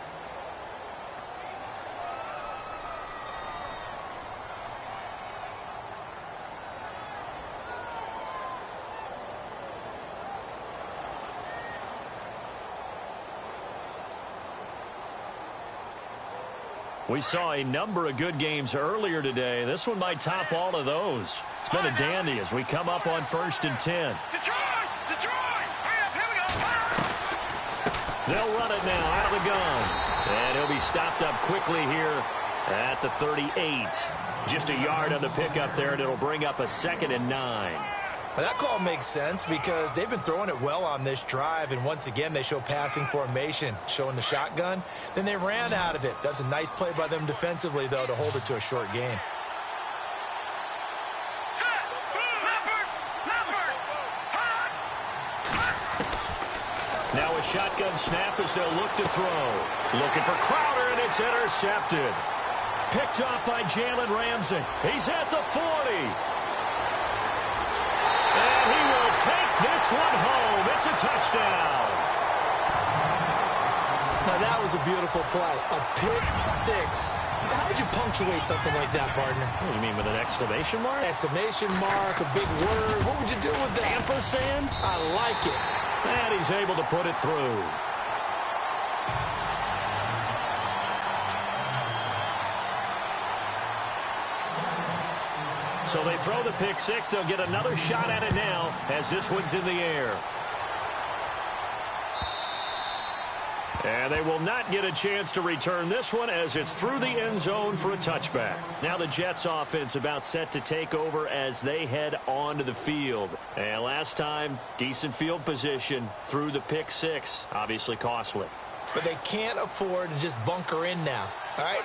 We saw a number of good games earlier today. This one might top all of those. It's been a dandy as we come up on 1st and 10. Detroit. Hurry up, here we go. They'll run it now out of the gun. And he'll be stopped up quickly here at the 38. Just a yard on the pickup there, and it'll bring up a 2nd and 9. Well, that call makes sense because they've been throwing it well on this drive, and once again they show passing formation, showing the shotgun. Then they ran out of it. That's a nice play by them defensively, though, to hold it to a short gain. Now a shotgun snap as they'll look to throw. Looking for Crowder, and it's intercepted. Picked off by Jalen Ramsey. He's at the 40. And he will take this one home. It's a touchdown. Now, that was a beautiful play. A pick six. How would you punctuate something like that, partner? What do you mean, with an exclamation mark? Exclamation mark, a big word. What would you do with that? Ampersand? I like it. And he's able to put it through. So they throw the pick six. They'll get another shot at it now as this one's in the air. And they will not get a chance to return this one as it's through the end zone for a touchback. Now the Jets offense about set to take over as they head onto the field. And last time, decent field position through the pick six. Obviously costly. But they can't afford to just bunker in now. All right,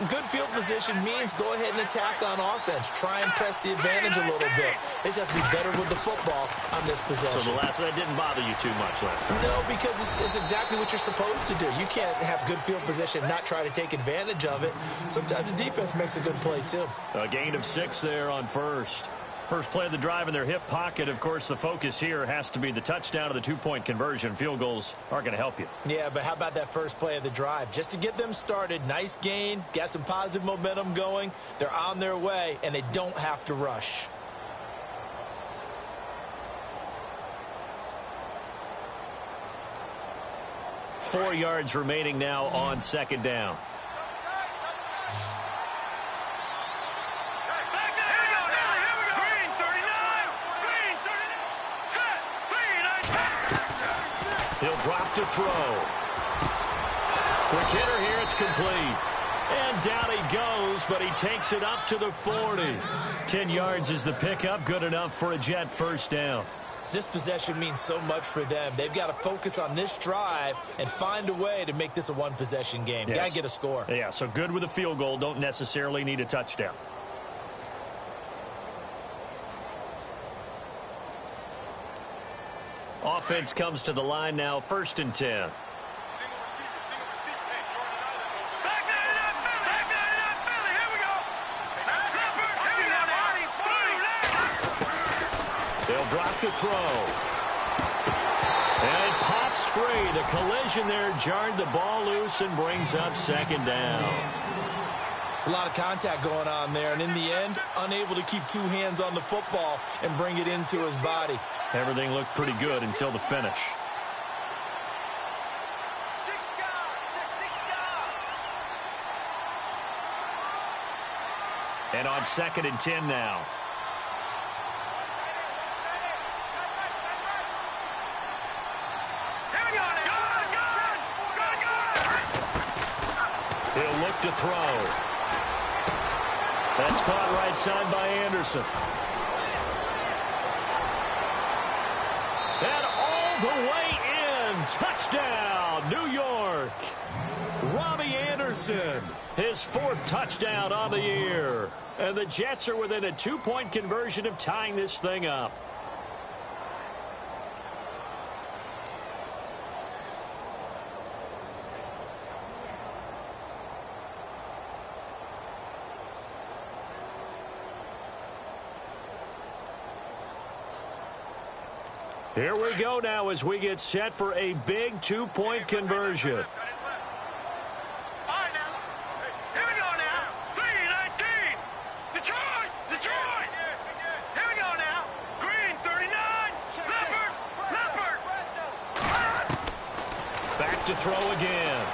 good field position means go ahead and attack on offense. Try and press the advantage a little bit. They just have to be better with the football on this possession. So the last one didn't bother you too much last time? No, because it's exactly what you're supposed to do. You can't have good field position, not try to take advantage of it. Sometimes the defense makes a good play, too. A gain of 6 there on first. First play of the drive in their hip pocket. Of course, the focus here has to be the touchdown of the two-point conversion. Field goals aren't going to help you. Yeah, but how about that first play of the drive? Just to get them started, nice gain, got some positive momentum going. They're on their way, and they don't have to rush. Four yards remaining now on second down. He'll drop to throw. Quick hitter here, it's complete. And down he goes, but he takes it up to the 40. 10 yards is the pickup, good enough for a Jet first down. This possession means so much for them. They've got to focus on this drive and find a way to make this a one-possession game. Yes. Got to get a score. Yeah, so good with a field goal. Don't necessarily need a touchdown. Offense comes to the line now, 1st and 10. They'll drop to throw. And it pops free. The collision there jarred the ball loose and brings up 2nd down. It's a lot of contact going on there, and in the end, unable to keep 2 hands on the football and bring it into his body. Everything looked pretty good until the finish. And on 2nd and 10 now. He'll look to throw. That's caught right side by Anderson. And all the way in. Touchdown, New York. Robbie Anderson, his 4th touchdown on the year. And the Jets are within a 2-point conversion of tying this thing up. Here we go now as we get set for a big 2-point conversion. Back to throw again.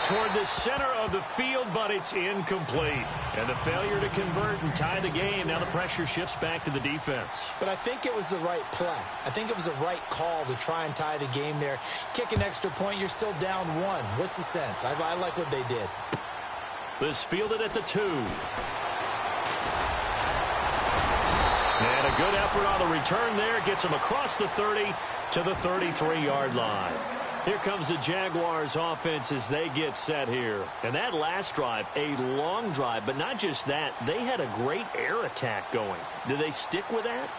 Toward the center of the field, but it's incomplete. And the failure to convert and tie the game. Now the pressure shifts back to the defense. But I think it was the right play. I think it was the right call to try and tie the game there. Kick an extra point, you're still down 1. What's the sense? I like what they did. This fielded at the 2. And a good effort on the return there. Gets him across the 30 to the 33-yard line. Here comes the Jaguars offense as they get set here. And that last drive, a long drive, but not just that. They had a great air attack going. Do they stick with that?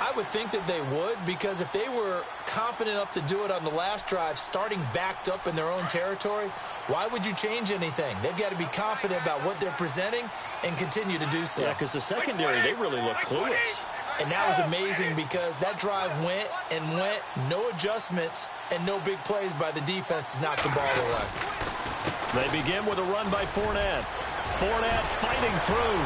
I would think that they would, because if they were confident enough to do it on the last drive, starting backed up in their own territory, why would you change anything? They've got to be confident about what they're presenting and continue to do so. Yeah, because the secondary, they really look clueless. And that was amazing because that drive went and went, no adjustments, and no big plays by the defense to knock the ball away. They begin with a run by Fournette. Fournette fighting through.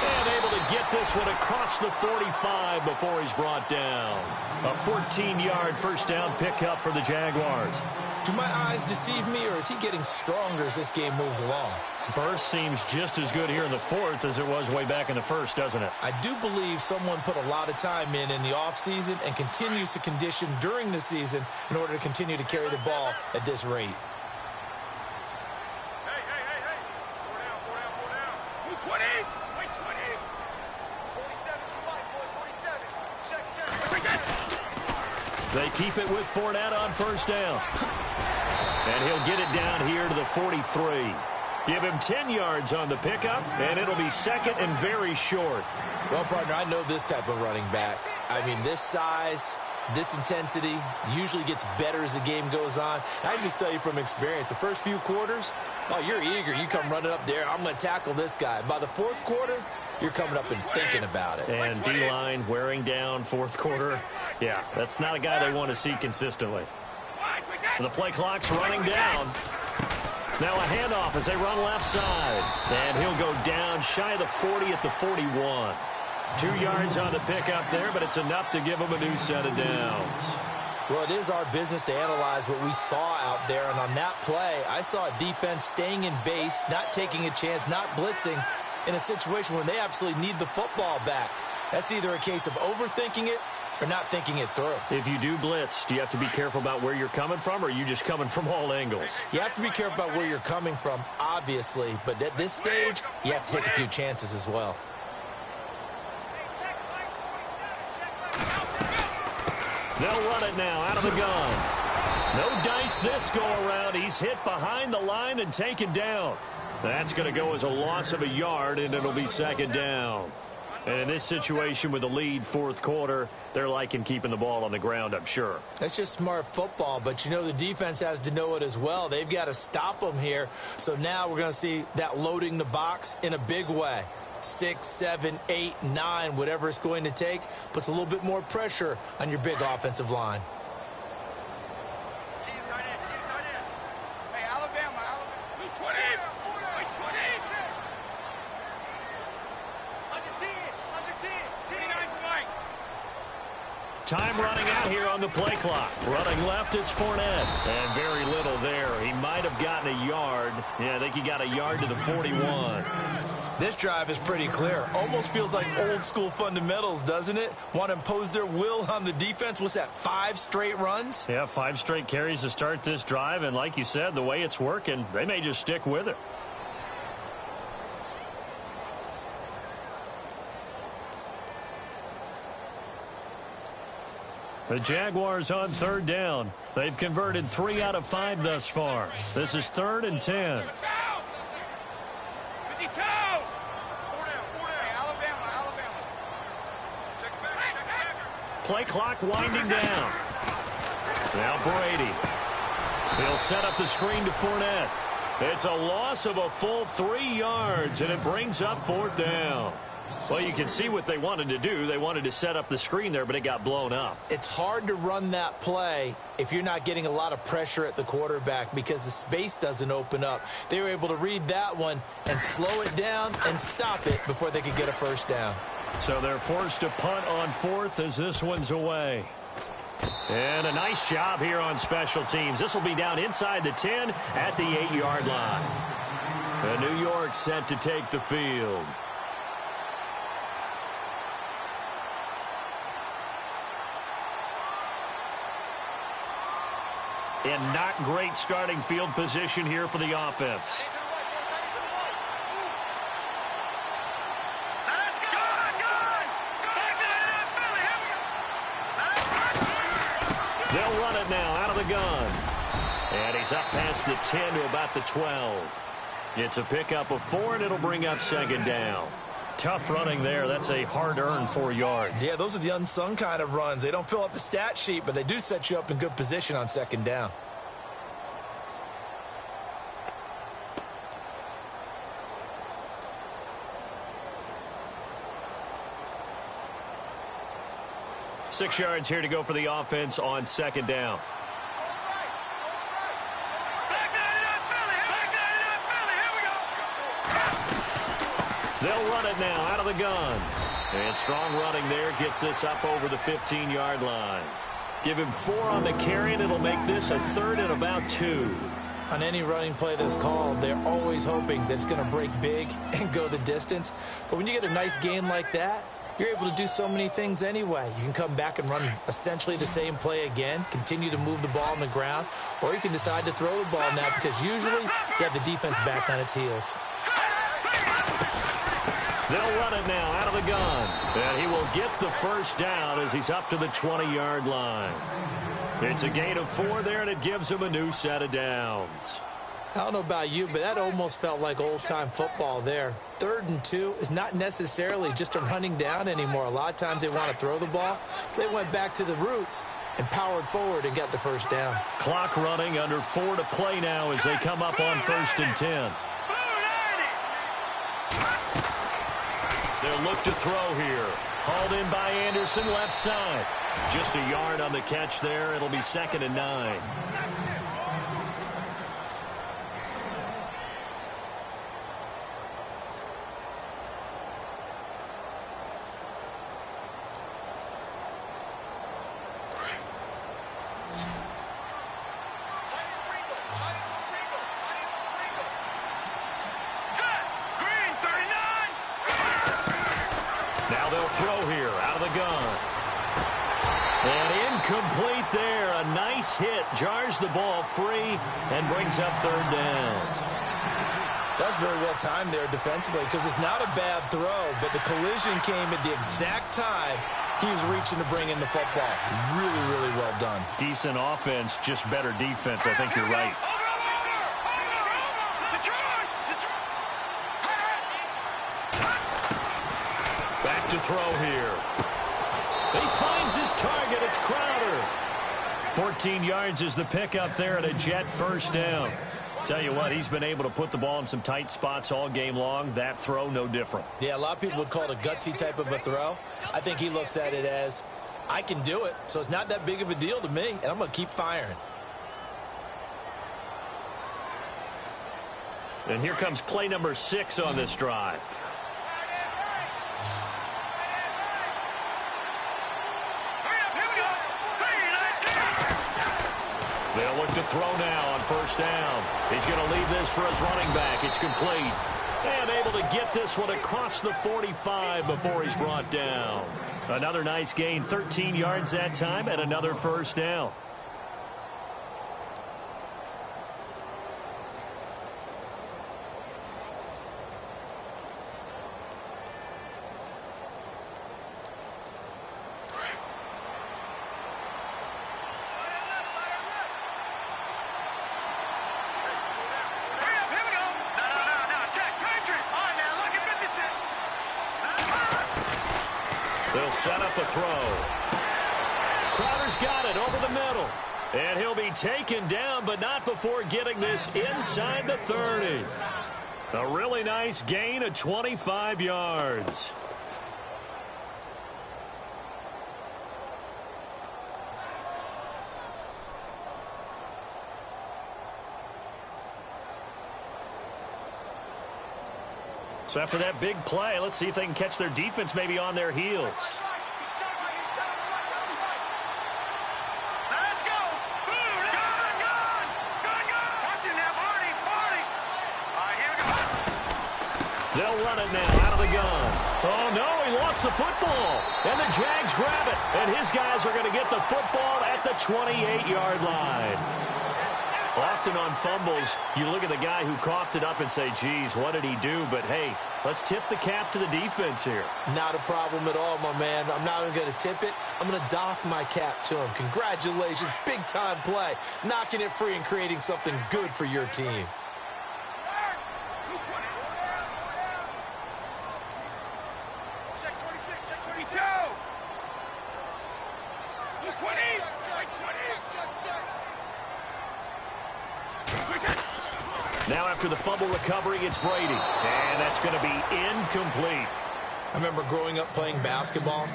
And able to get this one across the 45 before he's brought down. A 14-yard first down pickup for the Jaguars. Do my eyes deceive me, or is he getting stronger as this game moves along? Burst seems just as good here in the 4th as it was way back in the 1st, doesn't it? I do believe someone put a lot of time in the offseason and continues to condition during the season in order to continue to carry the ball at this rate. Hey. 4 down. 20. Wait, 20. 47. They keep it with Fournette on first down. And he'll get it down here to the 43. Give him 10 yards on the pickup, and it'll be 2nd and very short. Well, partner, I know this type of running back. I mean, this size, this intensity usually gets better as the game goes on. I can just tell you from experience, the first few quarters, oh, you're eager. You come running up there, I'm going to tackle this guy. By the 4th quarter, you're coming up and thinking about it. And D-line wearing down 4th quarter. Yeah, that's not a guy they want to see consistently. The play clock's running down. Now a handoff as they run left side. And he'll go down shy of the 40 at the 41. 2 yards on the pickup there, but it's enough to give him a new set of downs. Well, it is our business to analyze what we saw out there. And on that play, I saw a defense staying in base, not taking a chance, not blitzing in a situation where they absolutely need the football back. That's either a case of overthinking it or not thinking it through. If you do blitz, do you have to be careful about where you're coming from, or are you just coming from all angles? You have to be careful about where you're coming from, obviously, but at this stage, you have to take a few chances as well. They'll run it now out of the gun. No dice this go-around. He's hit behind the line and taken down. That's going to go as a loss of a yard, and it'll be second down. And in this situation with the lead fourth quarter, they're liking keeping the ball on the ground, I'm sure. That's just smart football, but you know the defense has to know it as well. They've got to stop them here. So now we're going to see that loading the box in a big way. 6, 7, 8, 9, whatever it's going to take, puts a little bit more pressure on your big offensive line. Hey, Alabama. 20. Time running out here on the play clock. Running left, it's Fournette. And very little there. He might have gotten a yard. Yeah, I think he got a yard to the 41. This drive is pretty clear. Almost feels like old school fundamentals, doesn't it? Want to impose their will on the defense. What's that, 5 straight runs? Yeah, 5 straight carries to start this drive. And like you said, the way it's working, they may just stick with it. The Jaguars on third down. They've converted 3 out of 5 thus far. This is 3rd and 10. 52. Alabama. Play clock winding down. Now Brady. He'll set up the screen to Fournette. It's a loss of a full 3 yards, and it brings up 4th down. Well, you can see what they wanted to do. They wanted to set up the screen there, but it got blown up. It's hard to run that play if you're not getting a lot of pressure at the quarterback because the space doesn't open up. They were able to read that one and slow it down and stop it before they could get a first down. So they're forced to punt on 4th as this one's away. And a nice job here on special teams. This will be down inside the 10 at the 8-yard line. And New York set to take the field. And not great starting field position here for the offense. They'll run it now out of the gun. And he's up past the 10 to about the 12. It's a pickup of 4, and it'll bring up second down. Tough running there. That's a hard-earned 4 yards. Yeah, those are the unsung kind of runs. They don't fill up the stat sheet, but they do set you up in good position on second down. Six yards here to go for the offense on second down. They'll run it now out of the gun. And strong running there gets this up over the 15-yard line. Give him 4 on the carry, and it'll make this a 3rd and about 2. On any running play that's called, they're always hoping that it's going to break big and go the distance. But when you get a nice gain like that, you're able to do so many things anyway. You can come back and run essentially the same play again, continue to move the ball on the ground, or you can decide to throw the ball now because usually you have the defense back on its heels. They'll run it now out of the gun. And he will get the first down as he's up to the 20-yard line. It's a gain of 4 there, and it gives him a new set of downs. I don't know about you, but that almost felt like old-time football there. 3rd and 2 is not necessarily just a running down anymore. A lot of times they want to throw the ball. They went back to the roots and powered forward and got the first down. Clock running, under 4 to play now as they come up on 1st and 10. They'll look to throw here. Hauled in by Anderson, left side. Just a yard on the catch there. It'll be 2nd and 9. this hit jars the ball free and brings up third down. That's very well timed there defensively because it's not a bad throw, but the collision came at the exact time he was reaching to bring in the football. Really, really well done. Decent offense, just better defense. I think you're right. Back to throw here. He finds his target. It's Crowder. 14 yards is the pickup there at a Jet first down. Tell you what, he's been able to put the ball in some tight spots all game long. That throw, no different. Yeah, a lot of people would call it a gutsy type of a throw. I think he looks at it as, I can do it, so it's not that big of a deal to me, and I'm going to keep firing. And here comes play number 6 on this drive. They'll look to throw now on first down. He's going to leave this for his running back. It's complete. And able to get this one across the 45 before he's brought down. Another nice gain, 13 yards that time, and another first down. They'll set up a throw. Crowder's got it over the middle. And he'll be taken down, but not before getting this inside the 30. A really nice gain of 25 yards. So after that big play, let's see if they can catch their defense maybe on their heels. Let's go. Boom. Gone. Watching that party. All right, here we go. They'll run it now out of the gun. Oh, no, he lost the football. And the Jags grab it. And his guys are going to get the football at the 28-yard line. Often on fumbles, you look at the guy who coughed it up and say, geez, what did he do? But, hey, let's tip the cap to the defense here. Not a problem at all, my man. I'm not even going to tip it. I'm going to doff my cap to him. Congratulations. Big-time play. Knocking it free and creating something good for your team. Check 26, check 22. 20. Now after the fumble recovery, it's Brady. And that's going to be incomplete. I remember growing up playing basketball.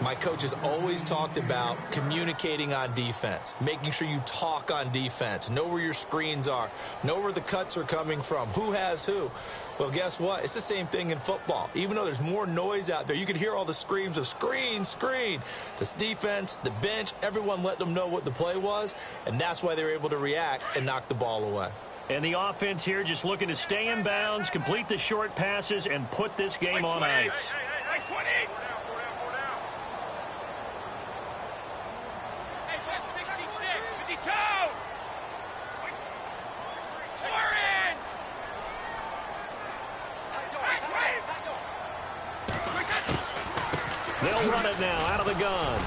My coaches always talked about communicating on defense, making sure you talk on defense, know where your screens are, know where the cuts are coming from, who has who. Well, guess what? It's the same thing in football. Even though there's more noise out there, you can hear all the screams of screen, screen. This defense, the bench, everyone let them know what the play was, and that's why they were able to react and knock the ball away. And the offense here just looking to stay in bounds, complete the short passes, and put this game on ice. Hey, 20. Hey, check 66, 52. We're in. They'll run it now out of the gun.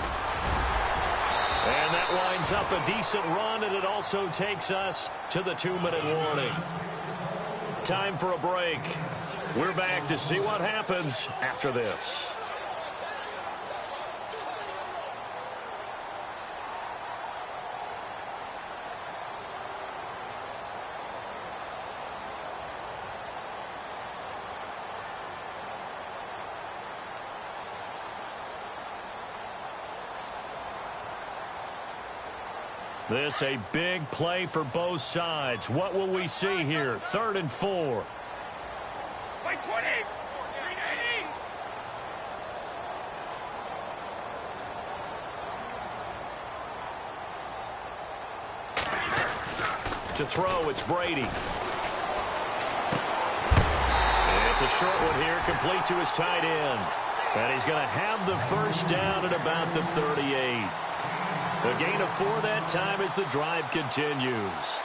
And that winds up a decent run, and it also takes us to the 2-minute warning. Time for a break. We're back to see what happens after this. This a big play for both sides. What will we see here? 3rd and 4. Wait, 20. 380. To throw, it's Brady. It's a short one here, complete to his tight end. And he's going to have the first down at about the 38. A gain of 4 that time as the drive continues.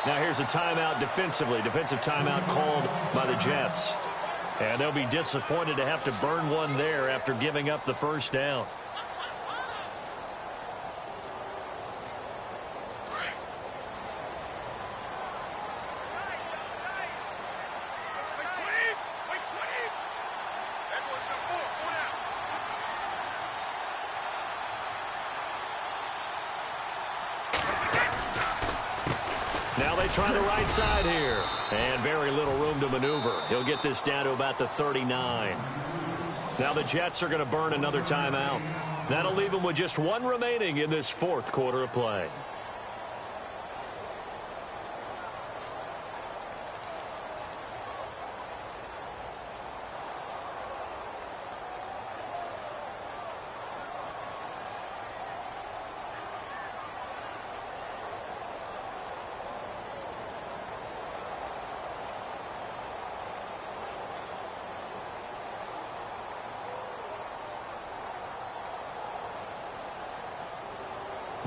Now here's a timeout defensively. Defensive timeout called by the Jets. And they'll be disappointed to have to burn one there after giving up the first down. Now they try the right side here. And very little room to maneuver. He'll get this down to about the 39. Now the Jets are going to burn another timeout. That'll leave them with just 1 remaining in this 4th quarter of play.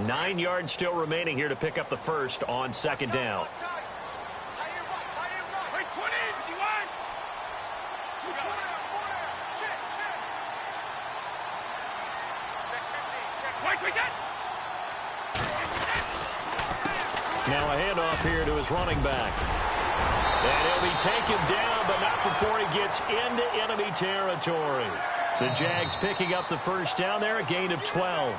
Nine yards still remaining here to pick up the first on 2nd down. Now a handoff here to his running back. And he'll be taken down, but not before he gets into enemy territory. The Jags picking up the first down there, a gain of 12.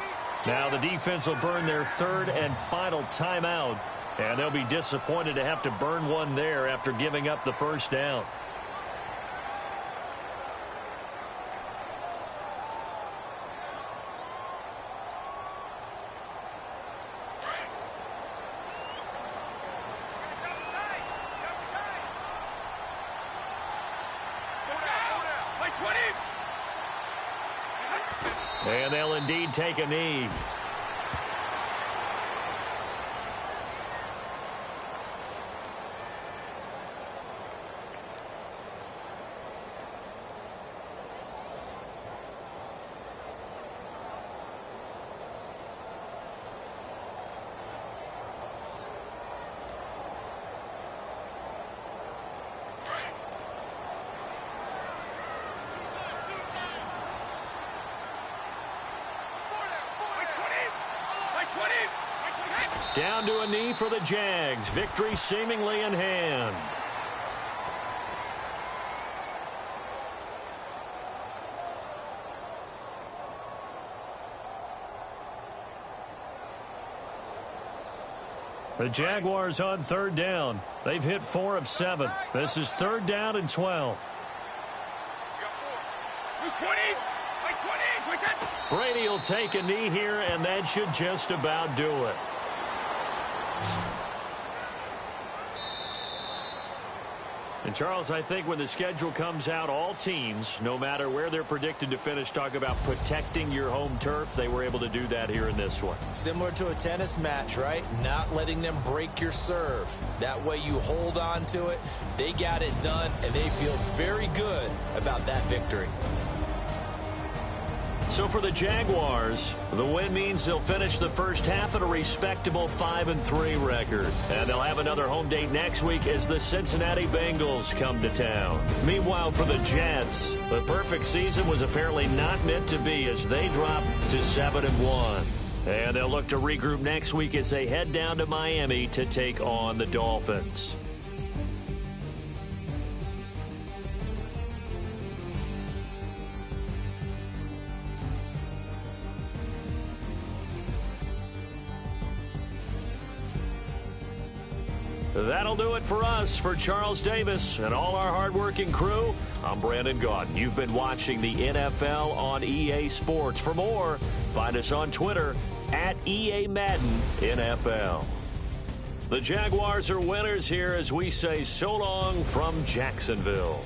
Now the defense will burn their 3rd and final timeout, and they'll be disappointed to have to burn one there after giving up the first down. And they'll indeed take a knee. Down to a knee for the Jags. Victory seemingly in hand. The Jaguars on 3rd down. They've hit 4 of 7. This is 3rd down and 12. Brady will take a knee here, and that should just about do it. And, Charles, I think when the schedule comes out, all teams, no matter where they're predicted to finish, talk about protecting your home turf. They were able to do that here in this one. Similar to a tennis match, right? Not letting them break your serve. That way you hold on to it. They got it done, and they feel very good about that victory. So for the Jaguars, the win means they'll finish the first half at a respectable 5-3 record. And they'll have another home date next week as the Cincinnati Bengals come to town. Meanwhile, for the Jets, the perfect season was apparently not meant to be as they drop to 7-1. And they'll look to regroup next week as they head down to Miami to take on the Dolphins. That'll do it for us. For Charles Davis and all our hardworking crew, I'm Brandon Gaudin. You've been watching the NFL on EA Sports. For more, find us on Twitter at EA Madden NFL. The Jaguars are winners here as we say so long from Jacksonville.